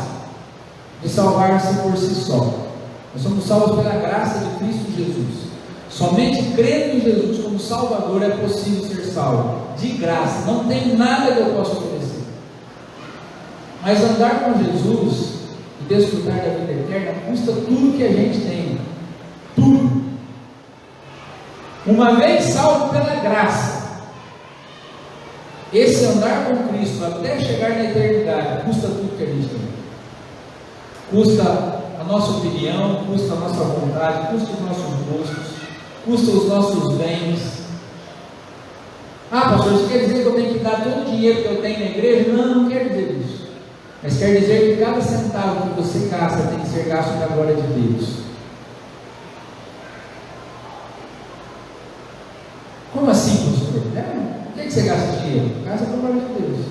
de salvar-se por si só. Nós somos salvos pela graça de Cristo Jesus. Somente crendo em Jesus como Salvador é possível ser salvo, de graça, não tem nada que eu possa oferecer. Mas andar com Jesus e desfrutar da vida eterna custa tudo que a gente tem, tudo. Uma vez salvo pela graça, esse andar com Cristo até chegar na eternidade custa tudo que a gente tem. Custa a nossa opinião, custa a nossa vontade, custa os nossos gostos, custa os nossos bens. Ah, pastor, isso quer dizer que eu tenho que dar todo o dinheiro que eu tenho na igreja? Não, não quer dizer isso. Mas quer dizer que cada centavo que você gasta tem que ser gasto para a glória de Deus. Como assim, pastor? Por que você gasta dinheiro? Gasta para a glória de Deus.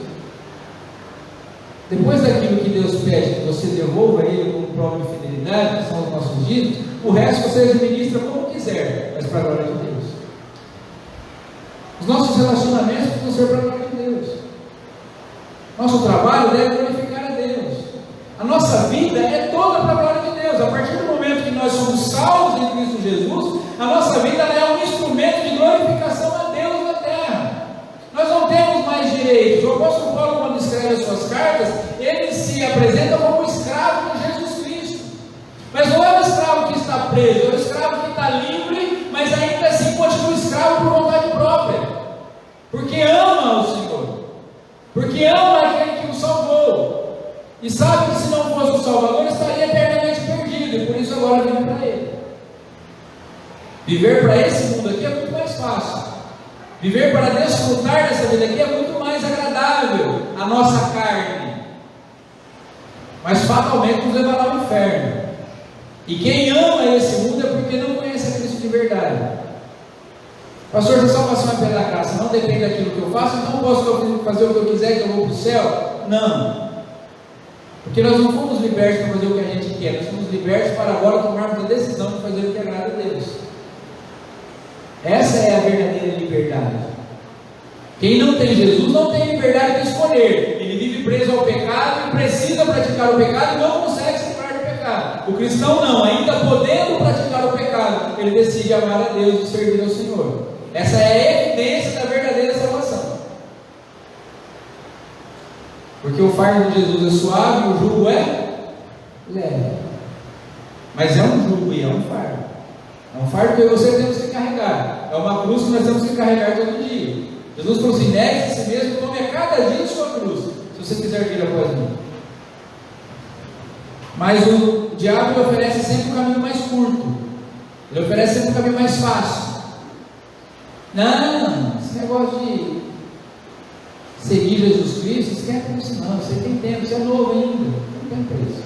Depois daquilo que Deus pede que você devolva a Ele como prova de fidelidade, que são os nossos dízimos, o resto você administra como quiser, mas para a glória de Deus. Os nossos relacionamentos precisam ser para a glória de Deus. Nosso trabalho deve glorificar a Deus. A nossa vida é toda para a glória de Deus. A partir do momento que nós somos salvos em Cristo Jesus, a nossa vida é um instrumento de glorificação a Deus na terra. Nós não temos mais direitos. O apóstolo Paulo, quando escreve as suas cartas, ele se apresenta como escravo de Jesus Cristo. Mas não é o escravo que está preso, é o escravo que está livre, mas ainda assim continua escravo por vontade própria, porque ama o Senhor, porque ama aquele que o salvou, e sabe que se não fosse o Salvador estaria eternamente perdido, e por isso agora vive para Ele. Viver para esse mundo aqui é muito mais fácil. Viver para desfrutar dessa vida aqui é muito mais agradável à nossa carne, mas fatalmente nos levará ao inferno. E quem ama esse mundo é porque não conhece a Cristo de verdade. Pastor, se a salvação é pela graça, não depende daquilo que eu faço, então posso fazer o que eu quiser que eu vou para o céu? Não, porque nós não fomos libertos para fazer o que a gente quer, nós fomos libertos para agora tomarmos a decisão de fazer o que agrada a Deus. Essa é a verdadeira liberdade. Quem não tem Jesus não tem liberdade de escolher. Ele vive preso ao pecado e precisa praticar o pecado e não consegue se livrar do pecado. O cristão não, ainda podendo praticar o pecado, ele decide amar a Deus e servir ao Senhor. Essa é a evidência da verdadeira salvação. Porque o fardo de Jesus é suave e o jugo é leve. Mas é um jugo e é um fardo. É um fardo que você temos que carregar. É uma cruz que nós temos que carregar todo dia. Jesus falou assim: negue-se a si mesmo, tome a cada dia sua cruz, se você quiser vir após mim. Mas o diabo ele oferece sempre um caminho mais curto. Ele oferece sempre um caminho mais fácil. Não, esse negócio de seguir Jesus Cristo, esquece disso não. Você tem tempo, você é novo ainda, não tem preço.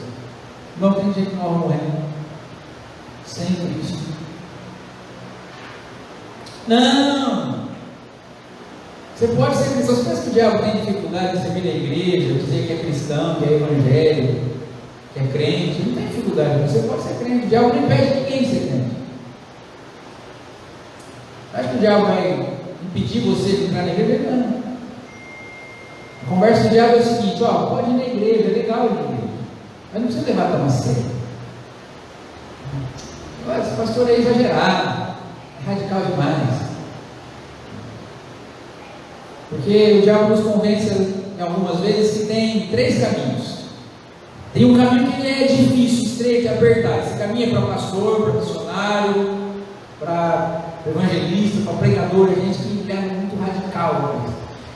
Não tem jeito que nós vamos morrer sem Cristo. Não, você pode ser cristão. Você pensa que o diabo tem dificuldade de servir na igreja, dizer que é cristão, que é evangélico, que é crente? Não tem dificuldade, você pode ser crente. O diabo não impede ninguém de ser crente. Acho que o diabo vai impedir você de entrar na igreja? Não. A conversa do diabo é o seguinte: ó, pode ir na igreja, é legal ir na igreja, mas não precisa levar tão a sério. Esse pastor é exagerado, é radical demais. Porque o diabo nos convence algumas vezes que tem três caminhos. Tem um caminho que é difícil, estreito, apertado. Esse caminho é para pastor, para missionário, para evangelista, para pregador, gente que leva muito radical.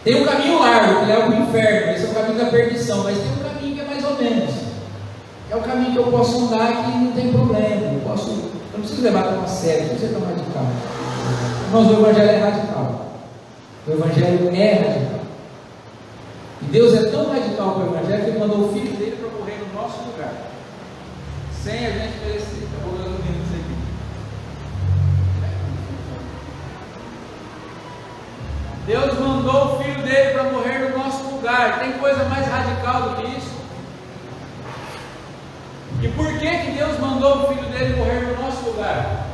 Tem um caminho largo que leva para o inferno, esse é o caminho da perdição. Mas tem um caminho que é mais ou menos. É o caminho que eu posso andar que não tem problema. Eu não preciso levar tão a sério, não precisa ser tão radical. Irmãos, o evangelho é radical. O evangelho é radical. E Deus é tão radical com o evangelho que Ele mandou o Filho dele para morrer no nosso lugar, sem a gente merecer. Acabou resumindo isso aqui. Deus mandou o Filho dele para morrer no nosso lugar. Tem coisa mais radical do que isso? E por que Deus mandou o Filho dele morrer no nosso lugar?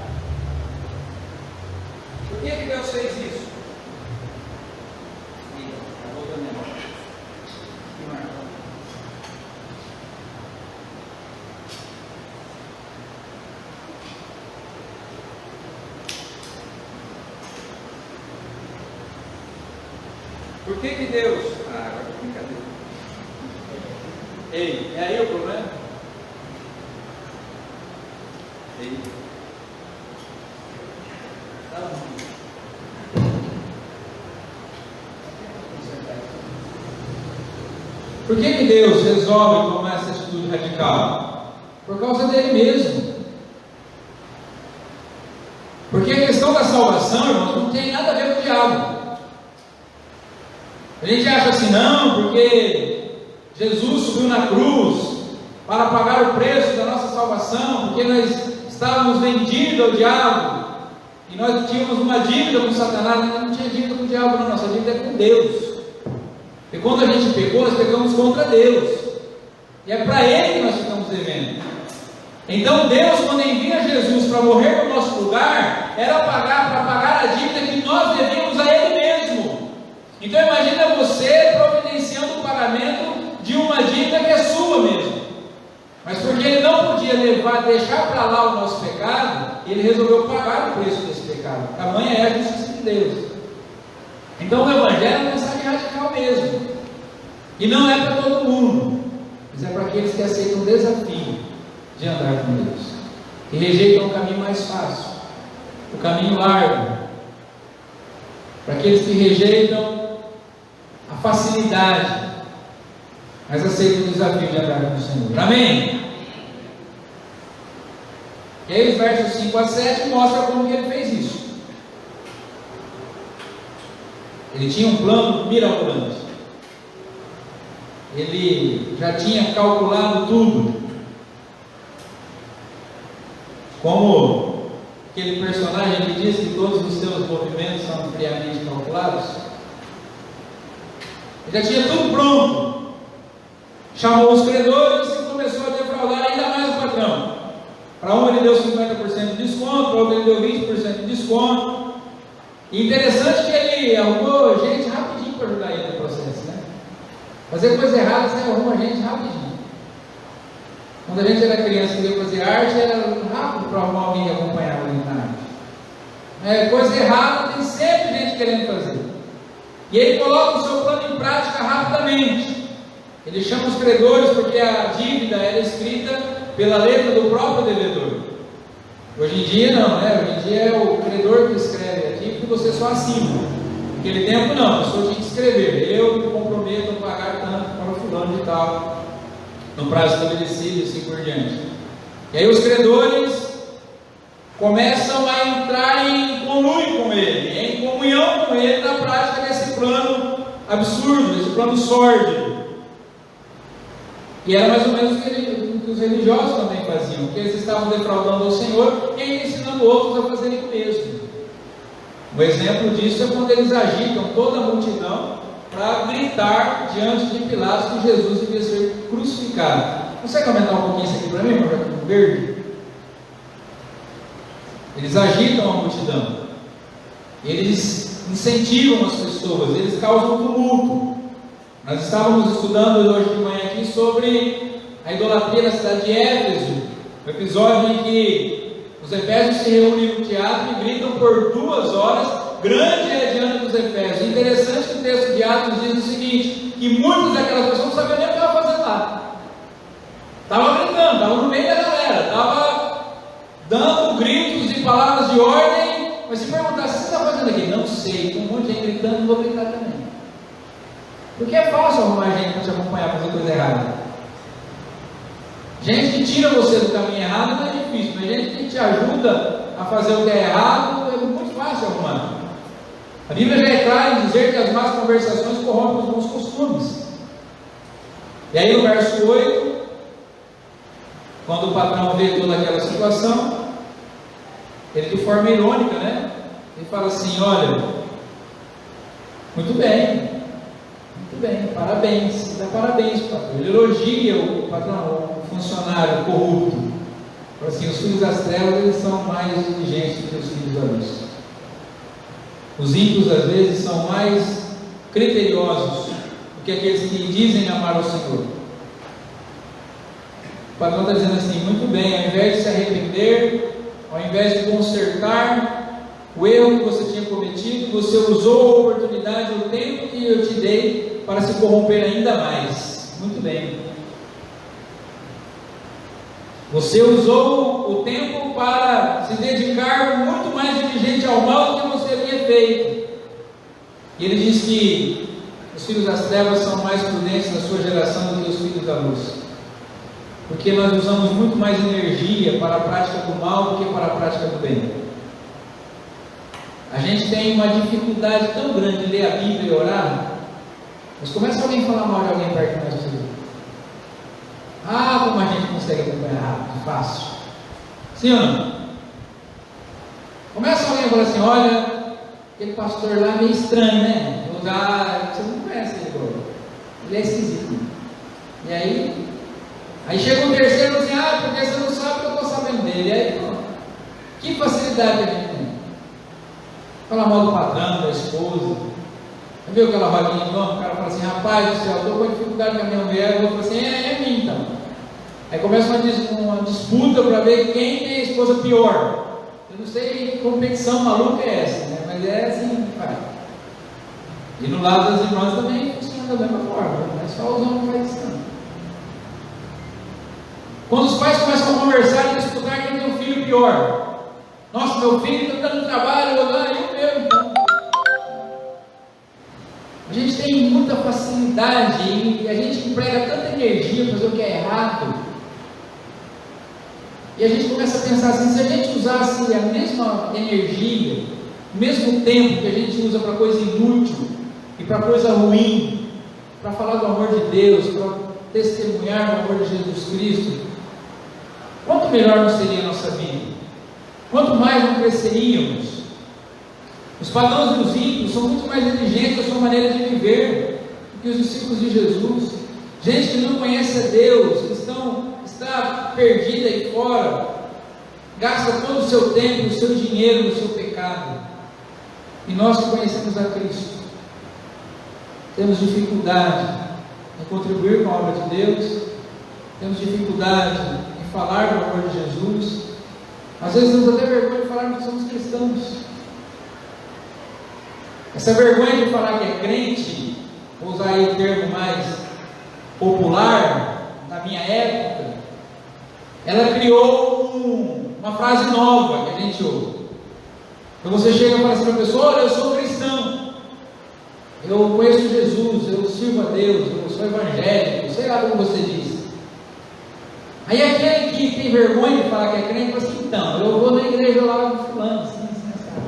Por que Deus fez isso? Por que Deus... agora é brincadeira. Ei, é aí o problema? Ei. Tá bom. Por que Deus resolve tomar essa atitude radical? Por causa dele mesmo. Porque a questão da salvação, irmãos, não tem nada a ver com o diabo. A gente acha assim, não, porque Jesus subiu na cruz para pagar o preço da nossa salvação, porque nós estávamos vendidos ao diabo, e nós tínhamos uma dívida com Satanás. Nós não tinha dívida com o diabo, não, nossa dívida é com Deus. E quando a gente pecou, nós pecamos contra Deus, e é para Ele que nós ficamos devendo. Então Deus, quando envia Jesus para morrer no nosso lugar, era para pagar a dívida que nós devíamos a Ele mesmo. Então imagina você providenciando o pagamento de uma dívida que é sua mesmo. Mas porque Ele não podia deixar para lá o nosso pecado, Ele resolveu pagar o preço desse pecado. Tamanha é a justiça de Deus. Então o Evangelho é uma mensagem radical mesmo. E não é para todo mundo, mas é para aqueles que aceitam o desafio de andar com Deus, que rejeitam o caminho mais fácil, o caminho largo, para aqueles que rejeitam a facilidade, mas aceitam o desafio de andar com o Senhor. Amém? E aí os versos 5 a 7 mostram como que ele fez isso. Ele tinha um plano mirabolante. Ele já tinha calculado tudo. Como aquele personagem que diz que todos os seus movimentos são friamente calculados. Ele já tinha tudo pronto. Chamou os credores e começou a defraudar ainda mais o patrão. Para um ele deu 50% de desconto, para outro ele deu 20% de desconto. E interessante que ele arrumou gente rapidinho para ajudar ele no processo, né? Fazer coisa errada, você arruma gente rapidinho. Quando a gente era criança e queria fazer arte, era rápido para arrumar alguém que acompanhava ali na arte. Coisa errada, tem sempre gente querendo fazer. E ele coloca o seu plano em prática rapidamente. Ele chama os credores porque a dívida era escrita pela letra do próprio devedor. Hoje em dia não, né? Hoje em dia é o credor que escreve a dívida e você só assina. Naquele tempo não, a pessoa tinha que escrever. Eu me comprometo a pagar tanto para o fulano de tal, no prazo estabelecido e assim por diante. E aí os credores começam a entrar em conluio com ele, em comunhão com ele na prática desse plano absurdo, desse plano sórdido. E era mais ou menos o que os religiosos também faziam, que eles estavam defraudando ao Senhor e ainda ensinando outros a fazerem o mesmo. Um exemplo disso é quando eles agitam toda a multidão para gritar diante de Pilatos que Jesus devia ser crucificado. Consegue comentar um pouquinho isso aqui para mim, irmão Joaquim Verde? Eles agitam a multidão, eles incentivam as pessoas, eles causam tumulto. Nós estávamos estudando hoje de manhã aqui sobre a idolatria na cidade de Éfeso, o episódio em que os efésios se reúnem no teatro e gritam por 2 horas, grande é a diante dos efésios. Interessante que o texto de Atos diz o seguinte, que muitas daquelas pessoas não sabiam nem o que estavam fazendo lá. Estavam gritando, estavam no meio da galera, estavam dando gritos e palavras de ordem, mas se perguntar, o que você está fazendo aqui? Não sei, tem um monte de gente gritando, não vou gritar também. Porque é fácil arrumar gente para te acompanhar a fazer coisa errada. Gente que tira você do caminho errado não é difícil, mas gente que te ajuda a fazer o que é errado é muito fácil arrumar. A Bíblia já é clara em dizer que as más conversações corrompem os bons costumes. E aí no verso 8, quando o patrão vê toda aquela situação, ele de forma irônica, né? Ele fala assim, olha, muito bem, parabéns, dá parabéns, patrão. Ele elogia o patrão, o funcionário corrupto. Fala assim, os filhos das trevas, eles são mais inteligentes do que os filhos da luz. Os ímpios, às vezes, são mais criteriosos do que aqueles que dizem amar ao Senhor. O patrão está dizendo assim, muito bem, ao invés de se arrepender, ao invés de consertar o erro que você tinha cometido, você usou a oportunidade verdade o tempo que eu te dei para se corromper ainda mais. Muito bem. Você usou o tempo para se dedicar muito mais diligente ao mal do que você havia feito. E ele diz que os filhos das trevas são mais prudentes na sua geração do que os filhos da luz. Porque nós usamos muito mais energia para a prática do mal do que para a prática do bem. A gente tem uma dificuldade tão grande de ler a Bíblia e orar, mas começa alguém a falar mal de alguém perto de nós. Ah, como a gente consegue acompanhar rápido, fácil. Sim ou não? Começa alguém a falar assim: olha, aquele pastor lá é meio estranho, né? Você não conhece ele agora. Ele é esquisito. E aí chega um terceiro e diz assim: ah, porque você não sabe, eu estou sabendo dele. E aí, pô, que facilidade a gente tem. Falar mal do patrão, da esposa. Viu aquela rodinha de nome? O cara fala assim: rapaz do céu, estou com dificuldade com a minha mulher. Eu vou falar assim: é mim então. Aí começa uma disputa para ver quem tem a esposa pior. Eu não sei que competição maluca é essa, né? Mas é assim, pai. E no lado das irmãs também funciona da mesma forma, mas só os homens fazem isso. Quando os pais começam a conversar e disputar quem tem um filho pior. Nossa, meu filho está dando trabalho, e o meu então. A gente tem muita facilidade e a gente emprega tanta energia para fazer o que é errado. E a gente começa a pensar assim: se a gente usasse a mesma energia, o mesmo tempo que a gente usa para coisa inútil e para coisa ruim, para falar do amor de Deus, para testemunhar o amor de Jesus Cristo, quanto melhor não seria a nossa vida? Quanto mais não cresceríamos? Os pagãos e os ímpios são muito mais inteligentes na sua maneira de viver do que os discípulos de Jesus. Gente que não conhece a Deus, que está perdida aí fora, gasta todo o seu tempo, o seu dinheiro no seu pecado. E nós que conhecemos a Cristo, temos dificuldade em contribuir com a obra de Deus, temos dificuldade em falar do amor de Jesus, às vezes temos até vergonha de falar que somos cristãos. Essa vergonha de falar que é crente, vou usar aí o termo mais popular, na minha época, ela criou uma frase nova que a gente ouve. Então você chega e fala assim para a pessoa: olha, eu sou cristão, eu conheço Jesus, eu sirvo a Deus, eu sou evangélico, sei lá como você diz. Aí aquele que tem vergonha de falar que é crente, fala assim: então, eu vou na igreja lá do fulano, assim, sabe?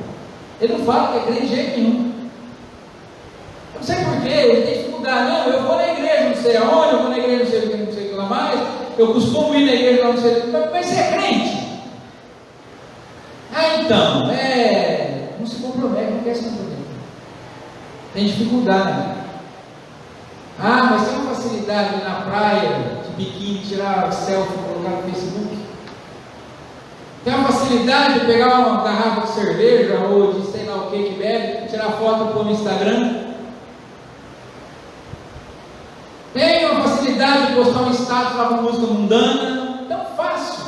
Ele não fala que é crente de jeito nenhum. Eu não sei porquê, ele tem dificuldade. Não, eu vou na igreja, não sei aonde, eu vou na igreja, não sei o que lá mais, eu costumo ir na igreja, não sei o que, mas você é crente? Ah, então, não se compromete, não quer se comprometer. Tem dificuldade. Ah, mas tem uma facilidade na praia, de biquíni, tirar selfie e colocar no Facebook. Tem uma facilidade de pegar uma garrafa de cerveja ou de sei lá o que bebe, tirar foto e pôr no Instagram. Tem uma facilidade de postar um status lá com música mundana. Tão fácil.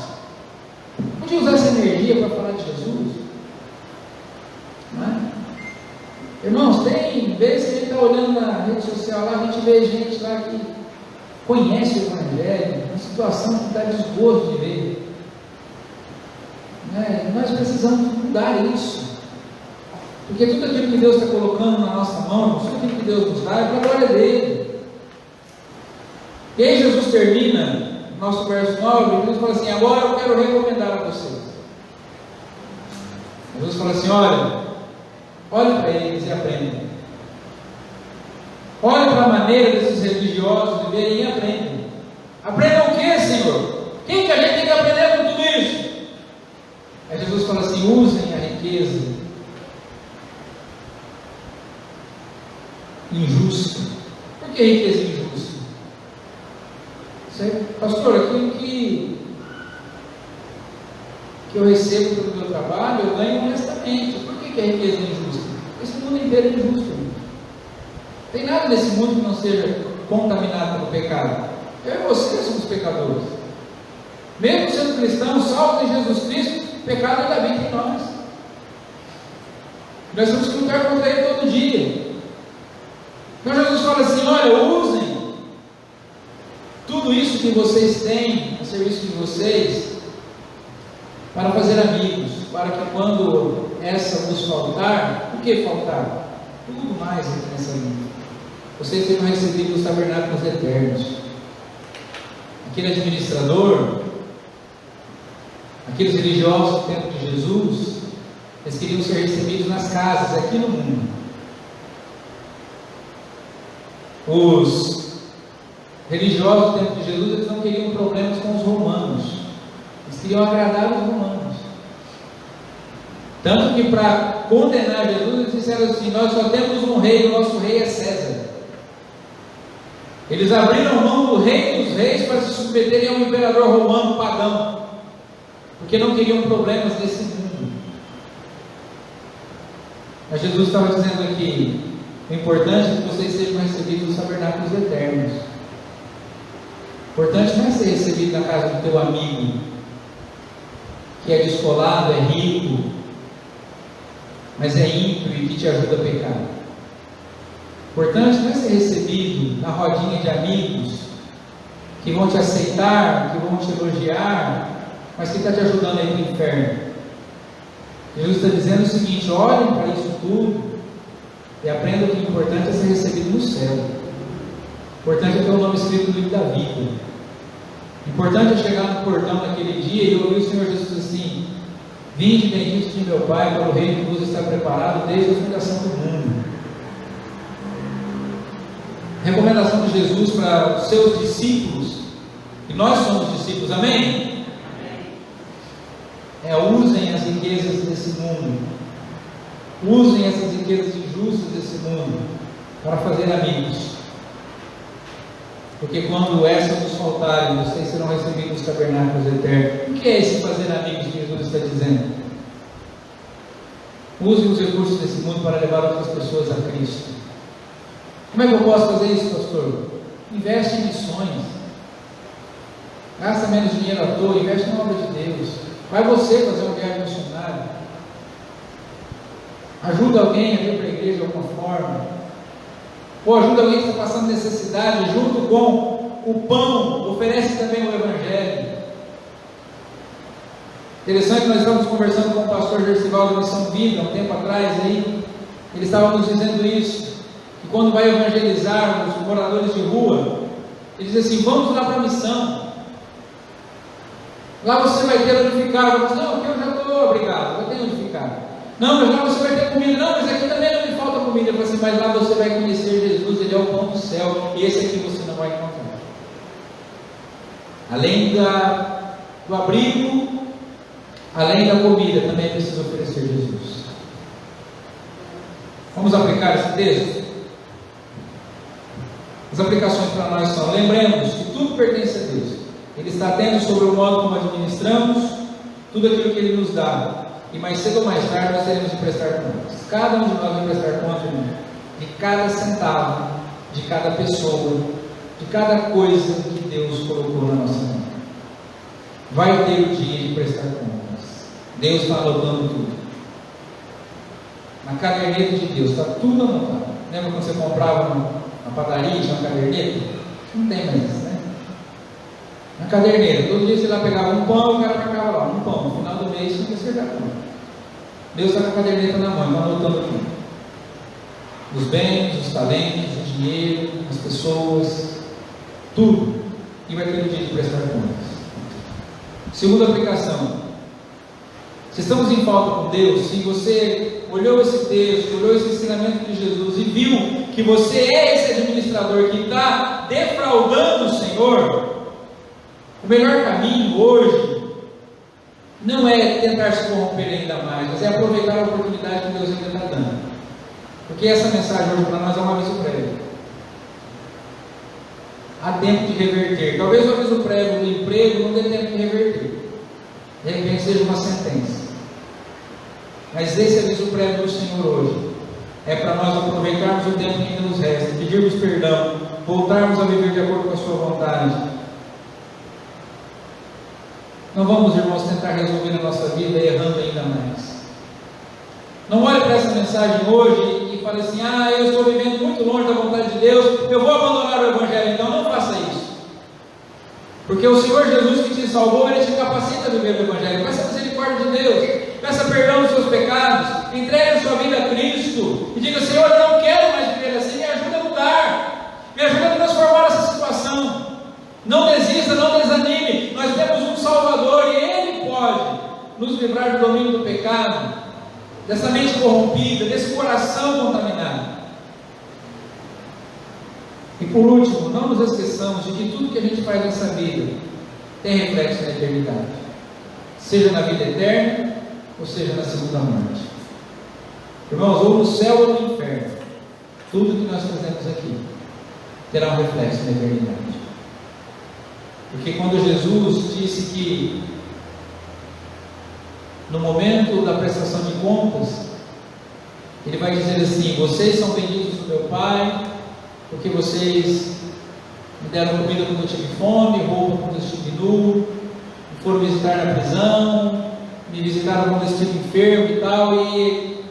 Podia usar essa energia para falar de Jesus? Não é? Irmãos, tem vezes que a gente está olhando na rede social lá, a gente vê gente lá que conhece o Evangelho, uma situação que dá desgosto de ver. Nós precisamos mudar isso. Porque tudo aquilo que Deus está colocando na nossa mão, tudo aquilo que Deus nos dá, é para a glória dele. E aí Jesus termina, nosso verso 9, Jesus fala assim: agora eu quero recomendar a vocês. Jesus fala assim: olhem para eles e aprendam. Olhem para a maneira desses religiosos viverem e aprendam. Aprendam o que, Senhor? Quem que a gente tem que aprender com tudo isso? Aí Jesus fala assim: usem a riqueza injusta. Por que riqueza injusta? Pastor, aquilo que eu recebo pelo meu trabalho, eu ganho honestamente. Por que é riqueza injusta? Esse mundo inteiro é injusto. Não tem nada nesse mundo que não seja contaminado pelo pecado. Eu e você somos pecadores. Mesmo sendo cristãos, salvos em Jesus Cristo, o pecado ainda habita em nós. Nós temos que lutar contra ele todo dia. Então Jesus fala assim: olha, usem tudo isso que vocês têm a serviço de vocês para fazer amigos, para que quando essa nos faltar, o que faltar? Tudo mais aqui nessa vida, vocês tenham recebido os tabernáculos eternos. Aquele administrador, aqueles religiosos do tempo de Jesus, eles queriam ser recebidos nas casas, aqui no mundo. Os religiosos do tempo de Jesus, eles não queriam problemas com os romanos, eles queriam agradar os romanos. Tanto que para condenar Jesus, eles disseram assim: nós só temos um rei, o nosso rei é César. Eles abriram mão do rei dos reis para se submeterem ao imperador romano pagão, porque não queriam problemas desse mundo. Mas Jesus estava dizendo aqui: o importante é que vocês sejam recebidos nos tabernáculos eternos. O importante não é ser recebido na casa do teu amigo, que é descolado, é rico, mas é ímpio e que te ajuda a pecar. O importante não é ser recebido na rodinha de amigos que vão te aceitar, que vão te elogiar, mas que está te ajudando a ir para o inferno. Jesus está dizendo o seguinte: olhem para isso tudo e aprendam que o importante é ser recebido no céu. O importante é ter o nome escrito no livro da vida. O importante é chegar no portão naquele dia e ouvir o Senhor Jesus assim: vinde bendito de meu Pai, para o reino que vos está preparado desde a fundação do mundo. Recomendação de Jesus para os seus discípulos, e nós somos discípulos, amém? Usem as riquezas desse mundo, usem essas riquezas injustas desse mundo para fazer amigos, porque quando essas nos faltarem, vocês serão recebidos nos tabernáculos eternos. O que é esse fazer amigos que Jesus está dizendo? Usem os recursos desse mundo para levar outras pessoas a Cristo. Como é que eu posso fazer isso, pastor? Investe em missões, gasta menos dinheiro à toa, investe na obra de Deus. Vai você fazer uma viagem missionária, ajuda alguém a vir para a igreja de alguma forma, ou ajuda alguém que está passando necessidade, junto com o pão, oferece também o Evangelho. Interessante, nós estávamos conversando com o pastor Gersival da Missão Vida, um tempo atrás aí, ele estava nos dizendo isso, que quando vai evangelizar os moradores de rua, ele diz assim: vamos lá para a missão, lá você vai ter onde ficar. Eu digo: não, aqui eu já estou obrigado, vai ter onde ficar. Não, mas lá você vai ter comida. Não, mas aqui também não me falta comida. Eu falei assim: mas lá você vai conhecer Jesus, Ele é o pão do céu, e esse aqui você não vai encontrar. Além do abrigo, além da comida, também precisa oferecer Jesus. Vamos aplicar esse texto? As aplicações para nós são: lembremos que tudo pertence a Deus. Ele está atento sobre o modo como administramos tudo aquilo que Ele nos dá, e mais cedo ou mais tarde nós teremos de prestar contas. Cada um de nós vai prestar conta, irmão, de cada centavo, de cada pessoa, de cada coisa que Deus colocou na nossa mão. Vai ter o dia de prestar contas. Deus está anotando tudo. Na caderneta de Deus está tudo anotado. Lembra quando você comprava na padaria, tinha uma caderneta? Não tem mais isso, né? Na caderneta, todo dia você lá pegava um pão, o cara marcava lá, um pão. No final do mês tinha que acertar a conta. Deus está com a caderneta na mão, está anotando tudo. Os bens, os talentos, o dinheiro, as pessoas, tudo. E vai ter o dia de prestar contas. Segunda aplicação: se estamos em falta com Deus, se você olhou esse texto, olhou esse ensinamento de Jesus e viu que você é esse administrador que está defraudando o Senhor, o melhor caminho hoje não é tentar se corromper ainda mais, mas é aproveitar a oportunidade que Deus ainda está dando. Porque essa mensagem hoje para nós é um aviso prévio. Há tempo de reverter. Talvez o aviso prévio do emprego não dê tempo de reverter. De repente seja uma sentença. Mas esse aviso prévio do Senhor hoje é para nós aproveitarmos o tempo que ainda nos resta, pedirmos perdão, voltarmos a viver de acordo com a sua vontade. Não vamos, irmãos, tentar resolver a nossa vida errando ainda mais. Não olhe para essa mensagem hoje e fale assim: eu estou vivendo muito longe da vontade de Deus, eu vou abandonar o Evangelho. Então não faça isso. Porque o Senhor Jesus que te salvou, Ele te capacita a viver o Evangelho. Peça a misericórdia de Deus, peça perdão dos seus pecados, entregue a sua vida a Cristo e diga: Senhor, eu não quero mais viver assim, me ajuda a mudar, me ajuda a transformar essa situação. Não desista, não desanime, nós temos um Salvador e Ele pode nos livrar do domínio do pecado, dessa mente corrompida, desse coração contaminado. E por último, não nos esqueçamos de que tudo que a gente faz nessa vida tem reflexo na eternidade, seja na vida eterna ou seja na segunda morte. Irmãos, ou no céu ou no inferno, tudo que nós fazemos aqui terá um reflexo na eternidade. Porque quando Jesus disse que no momento da prestação de contas, Ele vai dizer assim: vocês são benditos do meu Pai, porque vocês me deram comida quando eu tive fome, roupa quando eu estive nu, me foram visitar na prisão, me visitaram quando eu estive enfermo e tal. E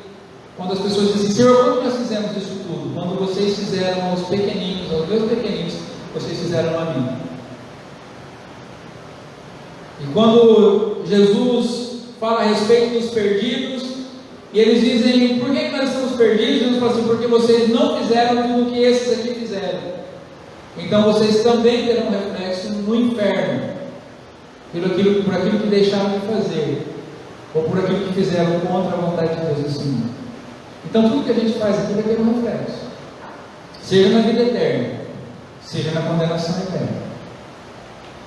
quando as pessoas dizem: Senhor, quando nós fizemos isso tudo? Quando vocês fizeram aos pequeninos, aos meus pequeninos, vocês fizeram a mim. E quando Jesus fala a respeito dos perdidos, e eles dizem: por que nós estamos perdidos? Jesus fala assim: porque vocês não fizeram tudo o que esses aqui fizeram. Então vocês também terão reflexo no inferno, por aquilo que deixaram de fazer, ou por aquilo que fizeram contra a vontade de Deus assim. Então tudo que a gente faz aqui vai ter um reflexo, seja na vida eterna, seja na condenação eterna.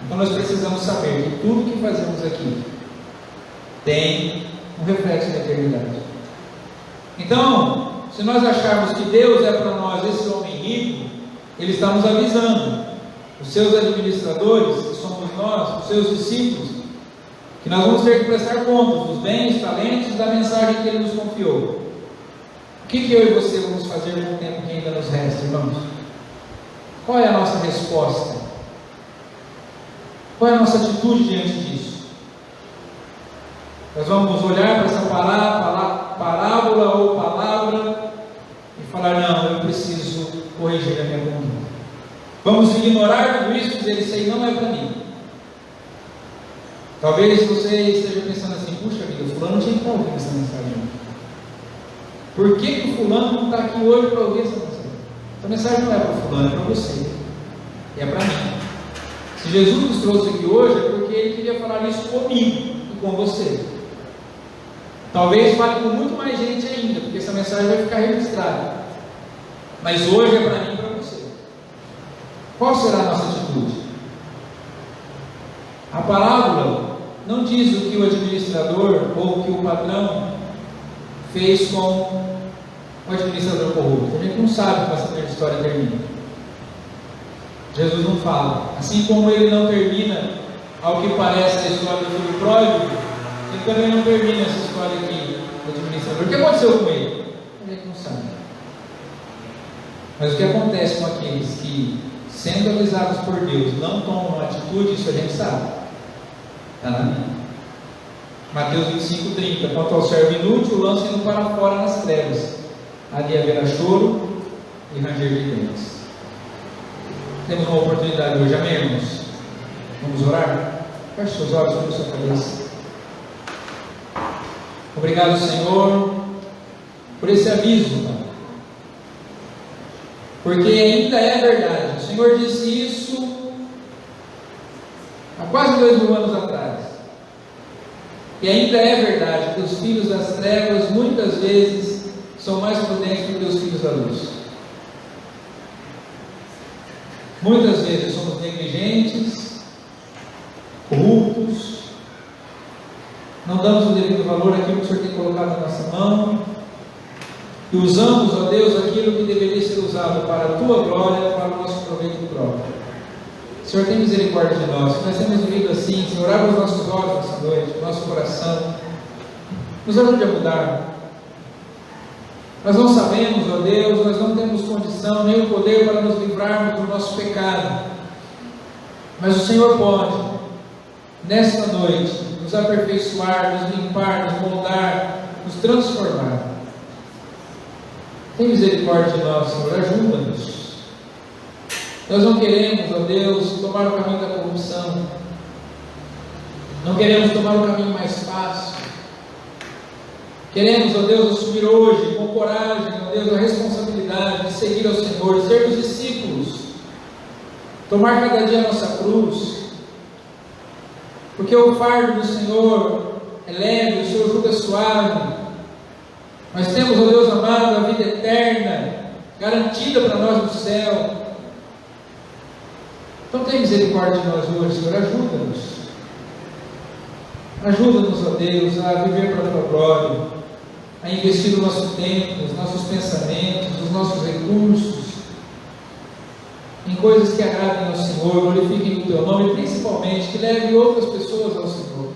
Então nós precisamos saber que tudo que fazemos aqui tem um reflexo na eternidade. Então, se nós acharmos que Deus é para nós esse homem rico, Ele está nos avisando, os seus administradores, que somos nós, os seus discípulos, que nós vamos ter que prestar contas dos bens, talentos, da mensagem que Ele nos confiou. O que eu e você vamos fazer com o tempo que ainda nos resta, irmãos? Qual é a nossa resposta? Qual é a nossa atitude diante disso? Nós vamos olhar para essa parábola ou palavra e falar: não, eu preciso corrigir a minha conduta. Vamos ignorar tudo isso e dizer: isso aí não é para mim. Talvez você esteja pensando assim: puxa vida, o fulano tinha que estar ouvindo essa mensagem. Por que o fulano não está aqui hoje para ouvir essa mensagem? Essa mensagem não é para o fulano, é para você. É para mim. Se Jesus nos trouxe aqui hoje, é porque Ele queria falar isso comigo e com você. Talvez fale com muito mais gente ainda, porque essa mensagem vai ficar registrada. Mas hoje é para mim e para você. Qual será a nossa atitude? A parábola não diz o que o administrador ou o que o patrão fez com o administrador corrupto. A gente não sabe como essa história termina. Jesus não fala. Assim como Ele não termina, ao que parece, a história do filho pródigo, Ele também não termina essa história aqui do administrador. O que aconteceu com ele? A gente não sabe. Mas o que acontece com aqueles que, sendo avisados por Deus, não tomam uma atitude, isso a gente sabe. Está na Bíblia. Mateus 25:30. Quanto ao servo inútil, lancem-no para fora nas trevas. Ali haverá choro e ranger de dentes. Temos uma oportunidade hoje, amém, irmãos? Vamos orar? Feche seus olhos sobre a sua cabeça. Obrigado, Senhor, por esse aviso, Pai. Porque ainda é verdade. O Senhor disse isso há quase 2000 anos atrás. E ainda é verdade que os filhos das trevas muitas vezes são mais prudentes do que os filhos da luz. Muitas vezes somos negligentes, corruptos, não damos o devido valor àquilo que o Senhor tem colocado na nossa mão, e usamos, ó Deus, aquilo que deveria ser usado para a Tua glória, para o nosso proveito próprio. Senhor, tem misericórdia de nós. Se nós temos vivido assim, Senhor, abre os nossos olhos nessa noite, o nosso coração, nos ajude a mudar. Nós não sabemos, ó Deus, nós não temos condição nem o poder para nos livrarmos do nosso pecado, mas o Senhor pode, nesta noite, nos aperfeiçoar, nos limpar, nos moldar, nos transformar. Tem misericórdia de nós, Senhor, ajuda-nos. Nós não queremos, ó Deus, tomar o caminho da corrupção. Não queremos tomar o caminho mais fácil. Queremos, ó Deus, assumir hoje, com coragem, ó Deus, a responsabilidade de seguir ao Senhor, sermos discípulos, tomar cada dia a nossa cruz, porque o fardo do Senhor é leve, o seu jugo é suave. Nós temos, ó Deus amado, a vida eterna, garantida para nós no céu. Então tem misericórdia de nós hoje, Senhor, ajuda-nos. Ajuda-nos, ó Deus, a viver para a Tua glória, a investir o nosso tempo, os nossos pensamentos, os nossos recursos, em coisas que agradem ao Senhor, glorifiquem o Teu nome, principalmente que levem outras pessoas ao Senhor.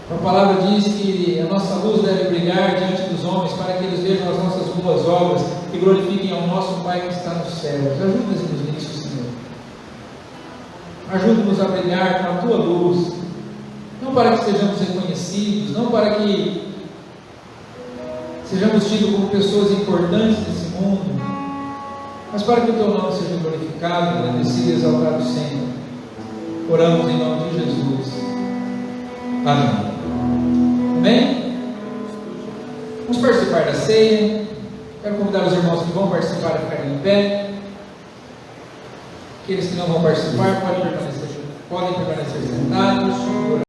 A palavra diz que a nossa luz deve brilhar diante dos homens, para que eles vejam as nossas boas obras e glorifiquem ao nosso Pai que está nos céus. Ajuda-nos nisso, Senhor. Ajuda-nos a brilhar com a Tua luz, não para que sejamos reconhecidos, não para que sejamos tidos como pessoas importantes nesse mundo, mas para que o Teu nome seja glorificado, agradecido e exaltado sempre. Oramos em nome de Jesus. Amém. Amém? Vamos participar da ceia. Quero convidar os irmãos que vão participar a ficarem em pé. Aqueles que não vão participar podem permanecer sentados.